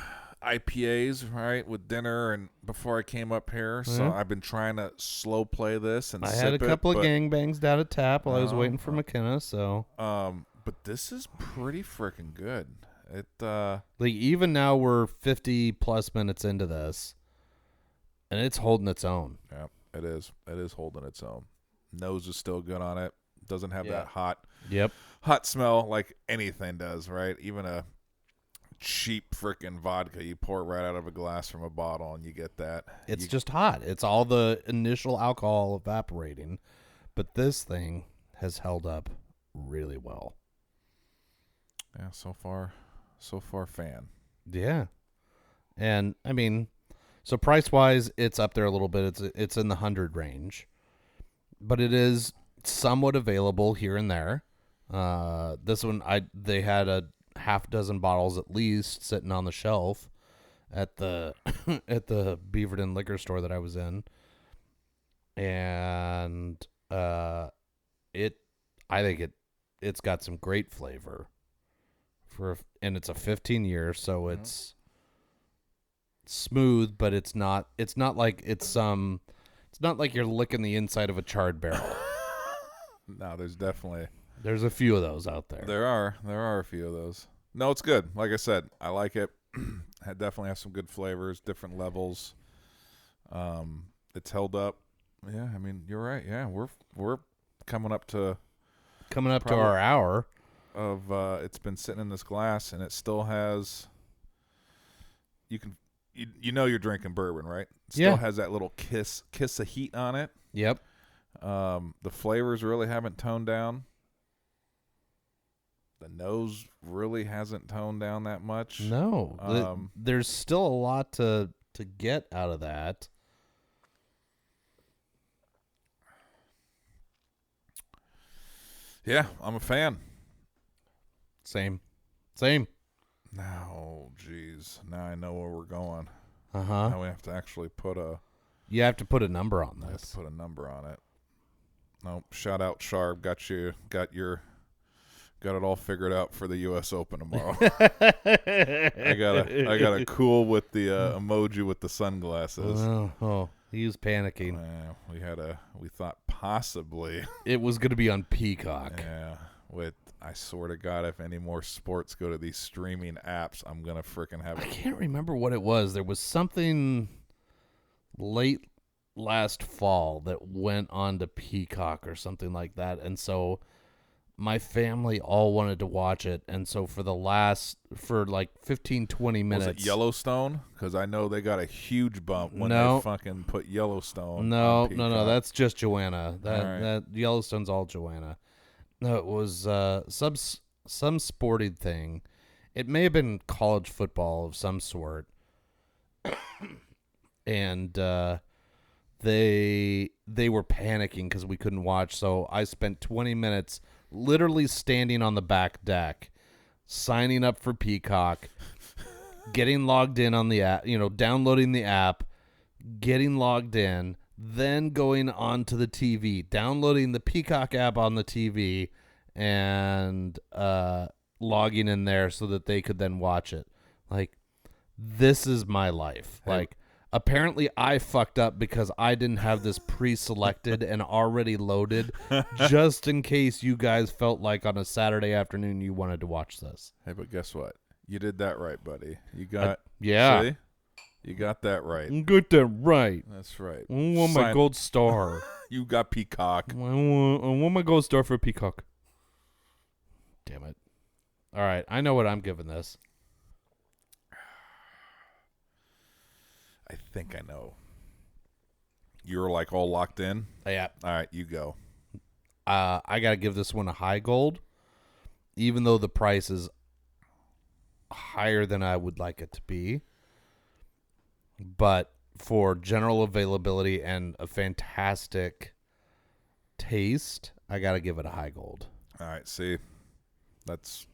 IPAs right with dinner and before I came up here, so I've been trying to slow play this and. I had a couple of gangbangs down at tap while I was waiting for McKenna. So, but this is pretty freaking good. It like even now we're 50 plus minutes into this, and it's holding its own. Yeah, it is. It is holding its own. Nose is still good on it. Doesn't have that hot smell like anything does, right? Even a cheap freaking vodka, you pour it right out of a glass from a bottle and you get that. It's just hot. It's all the initial alcohol evaporating, but this thing has held up really well. Yeah, so far fan. Yeah. And I mean, so price-wise, it's up there a little bit. It's in the 100 range. But it is somewhat available here and there. This one, they had a half dozen bottles at least sitting on the shelf at the at the Beaverton liquor store that I was in, and I think it's got some great flavor and it's a 15 year, so it's smooth, but it's not like it's not like you're licking the inside of a charred barrel. No, there's a few of those out there. There are a few of those. No, it's good. Like I said, I like it. It definitely has some good flavors, different levels. It's held up. Yeah, I mean, you're right. Yeah, we're coming up to our hour of it's been sitting in this glass and it still has you know you're drinking bourbon, right? It still has that little kiss of heat on it. Yep. The flavors really haven't toned down. The nose really hasn't toned down that much. No. There's still a lot to get out of that. Yeah, I'm a fan. Same. Now, geez. Now I know where we're going. Uh-huh. Now we have to actually You have to put a number on this. I have to put a number on it. Nope. Shout out Sharp. Got it all figured out for the U.S. Open tomorrow. I got a cool with the emoji with the sunglasses. Oh, he was panicking. We thought possibly it was going to be on Peacock. Yeah. I swear to God, if any more sports go to these streaming apps, I'm gonna freaking have. I can't remember what it was. There was something late last fall that went on to Peacock or something like that, and so my family all wanted to watch it, and so for like 15, 20 minutes. Was it Yellowstone? Because I know they got a huge bump when they fucking put Yellowstone. No, that's just Joanna. That Yellowstone's all Joanna. No, it was some sporting thing. It may have been college football of some sort. And they were panicking because we couldn't watch, so I spent 20 minutes literally standing on the back deck, signing up for Peacock, getting logged in on the app, downloading the app, getting logged in, then going onto the TV, downloading the Peacock app on the TV, and logging in there so that they could then watch it. Like, this is my life. Hey. Like, apparently I fucked up because I didn't have this pre-selected and already loaded just in case you guys felt like on a Saturday afternoon you wanted to watch this. Hey, but guess what? You did that right, buddy. You got yeah. See? You got that right. Get that right. That's right. I want my gold star. You got Peacock. I want my gold star for Peacock. Damn it. All right, I know what I'm giving this. I think I know. You're like all locked in? Yeah. All right, you go. I got to give this one a high gold, even though the price is higher than I would like it to be. But for general availability and a fantastic taste, I got to give it a high gold. All right, see, that's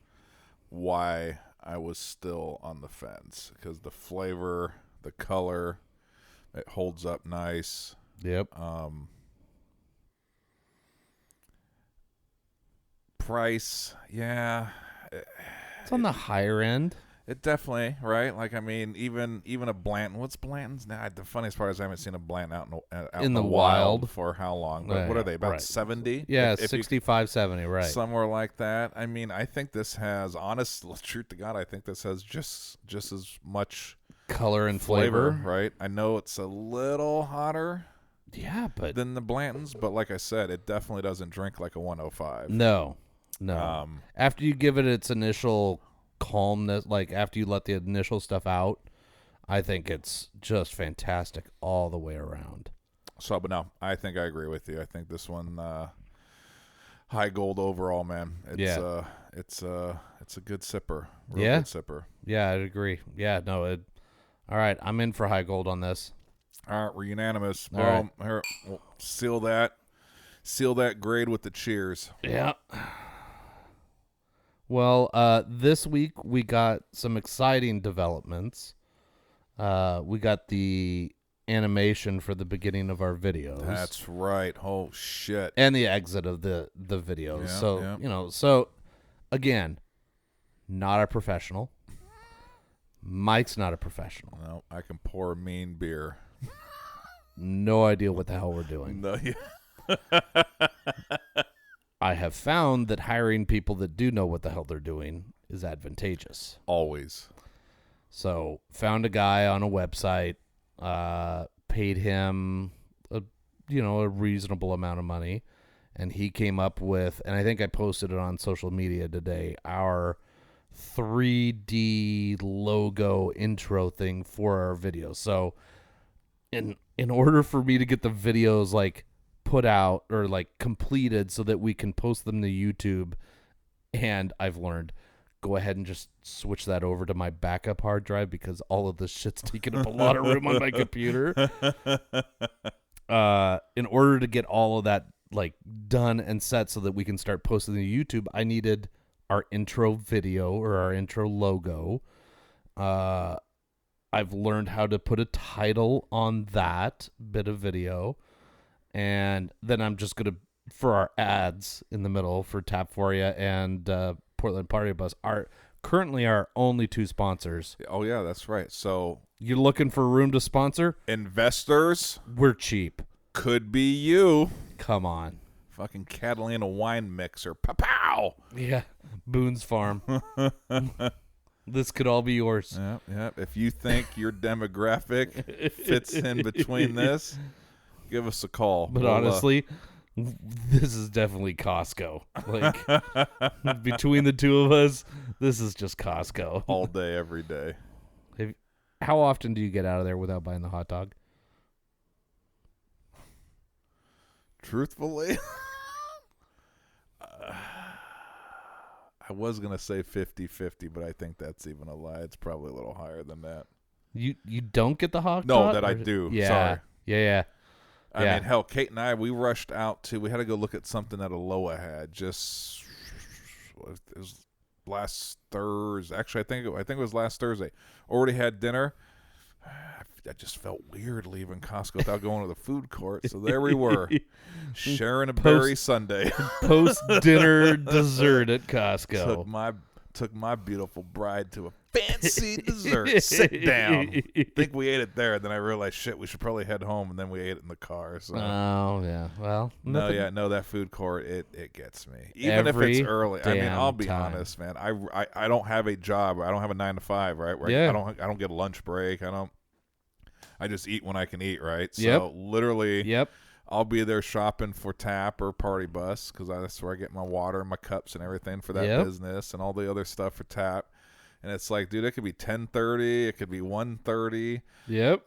why I was still on the fence, because the flavor, the color, it holds up nice. Yep. Price, yeah. It's on the higher end. It definitely, right? Like, I mean, even a Blanton. What's Blanton's now? The funniest part is I haven't seen a Blanton out in the wild for how long? But what are they, about 70? Yeah, 65, 70, right. Somewhere like that. I mean, I think this has, honest truth to God, I think this has just as much color and flavor, right? I know it's a little hotter but than the Blantons, but like I said, it definitely doesn't drink like a 105. No. After you give it its initial calmness, like after you let the initial stuff out, I think it's just fantastic all the way around. So, but no, I think I agree with you. I think this one high gold overall, man. It's a good sipper. Good sipper. Yeah, I'd agree. Yeah, no, all right, I'm in for high gold on this. All right, we're unanimous. Boom. Right. Here, we'll seal that grade with the cheers. Yeah. Well, this week we got some exciting developments. We got the animation for the beginning of our videos. That's right. Oh, shit. And the exit of the videos. So again, not a professional. Mike's not a professional. No, I can pour a mean beer. No idea what the hell we're doing. No, yeah. I have found that hiring people that do know what the hell they're doing is advantageous. Always. So found a guy on a website, paid him a reasonable amount of money, and he came up with, and I think I posted it on social media today, our 3D logo intro thing for our videos. So in order for me to get the videos like put out or like completed so that we can post them to YouTube, and I've learned, go ahead and just switch that over to my backup hard drive because all of this shit's taking up a lot of room on my computer. In order to get all of that like done and set so that we can start posting to YouTube, I needed our intro video or our intro logo. I've learned how to put a title on that bit of video. And then I'm just going to, for our ads in the middle for Tapforia and Portland Party Bus, are currently our only two sponsors. Oh, yeah, that's right. So you're looking for a room to sponsor? Investors? We're cheap. Could be you. Come on. Fucking Catalina wine mixer. Pow! Yeah. Boone's Farm. This could all be yours. Yep. If you think your demographic fits in between this, give us a call. But honestly, this is definitely Costco. Like, between the two of us, this is just Costco. All day, every day. How often do you get out of there without buying the hot dog? Truthfully, I was going to say 50-50, but I think that's even a lie. It's probably a little higher than that. You don't get the hot dog? No, that I do. Yeah. Sorry. Yeah. I mean, hell, Kate and I, we rushed out we had to go look at something that Aloha had. It was last Thursday. Actually, I think it was last Thursday. Already had dinner. I just felt weird leaving Costco without going to the food court. So there we were, sharing a berry sundae. Post-dinner dessert at Costco. Took my beautiful bride to a fancy dessert. Sit down. Think we ate it there. Then I realized, shit, we should probably head home. And then we ate it in the car. So. Oh, yeah. Well, no, that food court, it gets me. Even if it's early. I mean, I'll be honest, man. I don't have a job. I don't have a 9 to 5, right? Where I don't get a lunch break. I just eat when I can eat, right? So literally, I'll be there shopping for Tap or Party Bus because that's where I get my water and my cups and everything for that business and all the other stuff for Tap. And it's like, dude, it could be 10:30, it could be 1:30. Yep.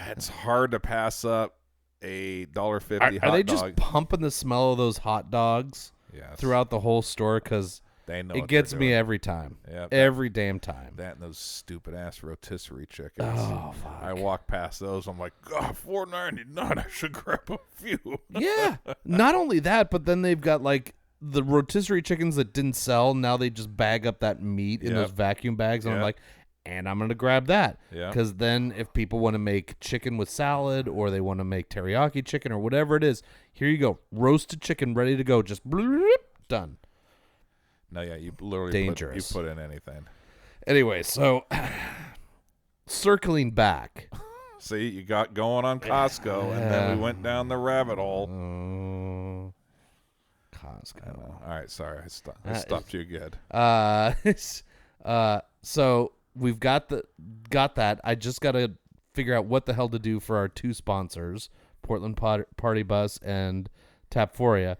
It's hard to pass up a $1.50 hot dog. Are they just pumping the smell of those hot dogs throughout the whole store? Because it gets me every time. Yep. Every damn time. That and those stupid ass rotisserie chickens. Oh, fuck. I walk past those. I'm like, God, $4.99. I should grab a few. Yeah. Not only that, but then they've got like the rotisserie chickens that didn't sell. Now they just bag up that meat in those vacuum bags. And I'm like, and I'm going to grab that. Because then if people want to make chicken with salad or they want to make teriyaki chicken or whatever it is, here you go. Roasted chicken ready to go. Just done. No, yeah, you literally dangerous. Put in anything. Anyway, so circling back. See, you got going on Costco, and then we went down the rabbit hole. Costco. All right, sorry, I stopped you good. So we've got that. I just got to figure out what the hell to do for our two sponsors, Portland Party Bus and Tapforia.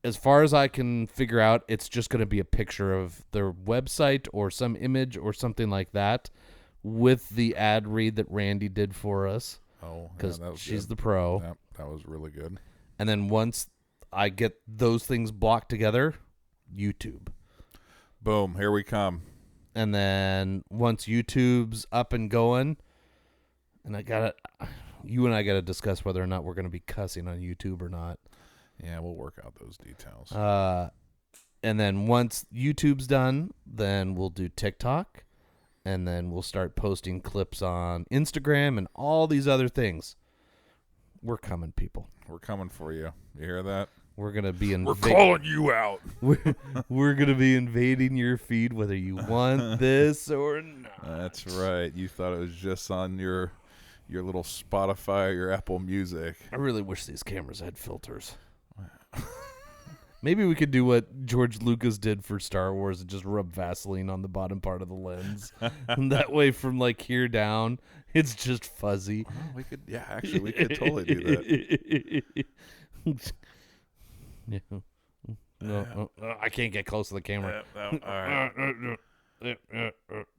As far as I can figure out, it's just going to be a picture of their website or some image or something like that with the ad read that Randy did for us. Oh, because she's the pro. Yep, that was really good. And then once I get those things blocked together, YouTube. Boom, here we come. And then once YouTube's up and going, and you and I got to discuss whether or not we're going to be cussing on YouTube or not. Yeah, we'll work out those details. And then once YouTube's done, then we'll do TikTok, and then we'll start posting clips on Instagram and all these other things. We're coming, people. We're coming for you. You hear that? We're gonna be We're calling you out. We're gonna be invading your feed, whether you want this or not. That's right. You thought it was just on your little Spotify or your Apple Music. I really wish these cameras had filters. Maybe we could do what George Lucas did for Star Wars and just rub Vaseline on the bottom part of the lens. And that way from like here down, it's just fuzzy. Well, we could totally do that. Yeah. No, I can't get close to the camera. All right.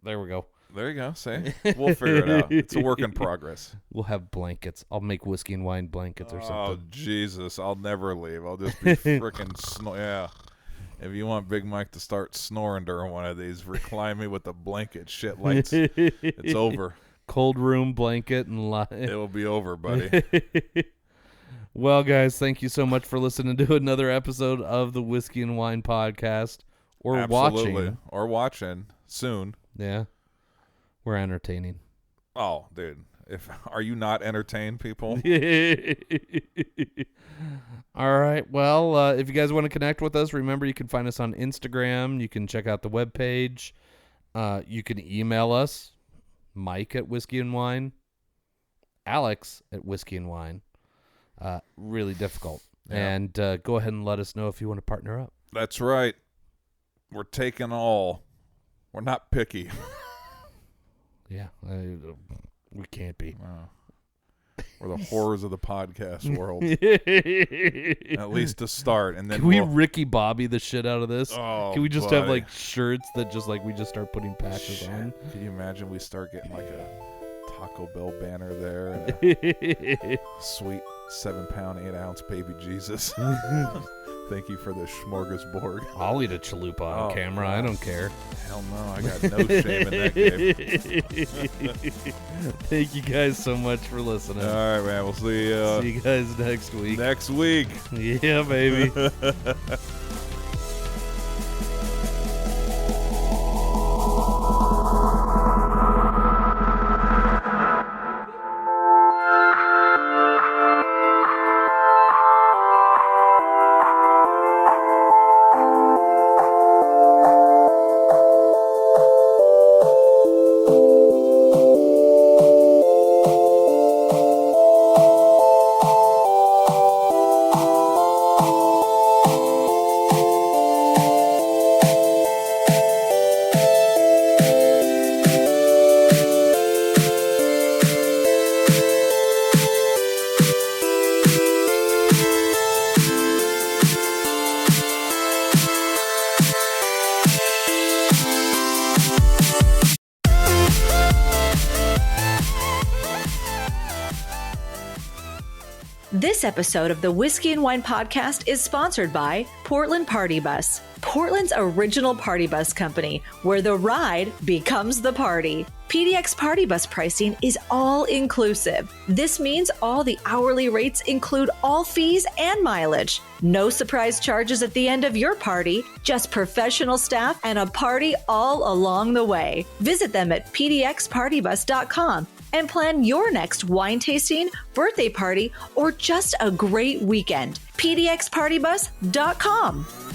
There we go. There you go. See? We'll figure it out. It's a work in progress. We'll have blankets. I'll make whiskey and wine blankets or something. Oh, Jesus. I'll never leave. I'll just be freaking yeah. If you want Big Mike to start snoring during one of these, recline me with the blanket. Shit lights. It's over. Cold room blanket and it will be over, buddy. Well, guys, thank you so much for listening to another episode of the Whiskey and Wine Podcast. Or watching. Or watching soon. Yeah. We're entertaining. Oh, dude. Are you not entertained, people? All right. Well, if you guys want to connect with us, remember you can find us on Instagram. You can check out the webpage. You can email us, Mike at Whiskey and Wine, Alex at Whiskey and Wine. Really difficult. Yeah. And go ahead and let us know if you want to partner up. That's right. We're taking all. We're not picky. Yeah, we can't be. We're the horrors of the podcast world. At least to start. And then can we Ricky Bobby the shit out of this? Oh, can we just have like shirts that just like we just start putting patches on? Can you imagine we start getting like a Taco Bell banner there and a sweet 7-pound 8-ounce baby Jesus? Thank you for the smorgasbord. I'll eat a chalupa on camera. I don't care. Hell no, I got no shame in that game. Thank you guys so much for listening. All right, man. We'll see you. See you guys next week. Next week. Yeah, baby. This episode of the Whiskey and Wine Podcast is sponsored by Portland Party Bus, Portland's original party bus company, where the ride becomes the party. PDX Party Bus pricing is all inclusive. This means all the hourly rates include all fees and mileage. No surprise charges at the end of your party, just professional staff and a party all along the way. Visit them at pdxpartybus.com and plan your next wine tasting, birthday party, or just a great weekend. pdxpartybus.com.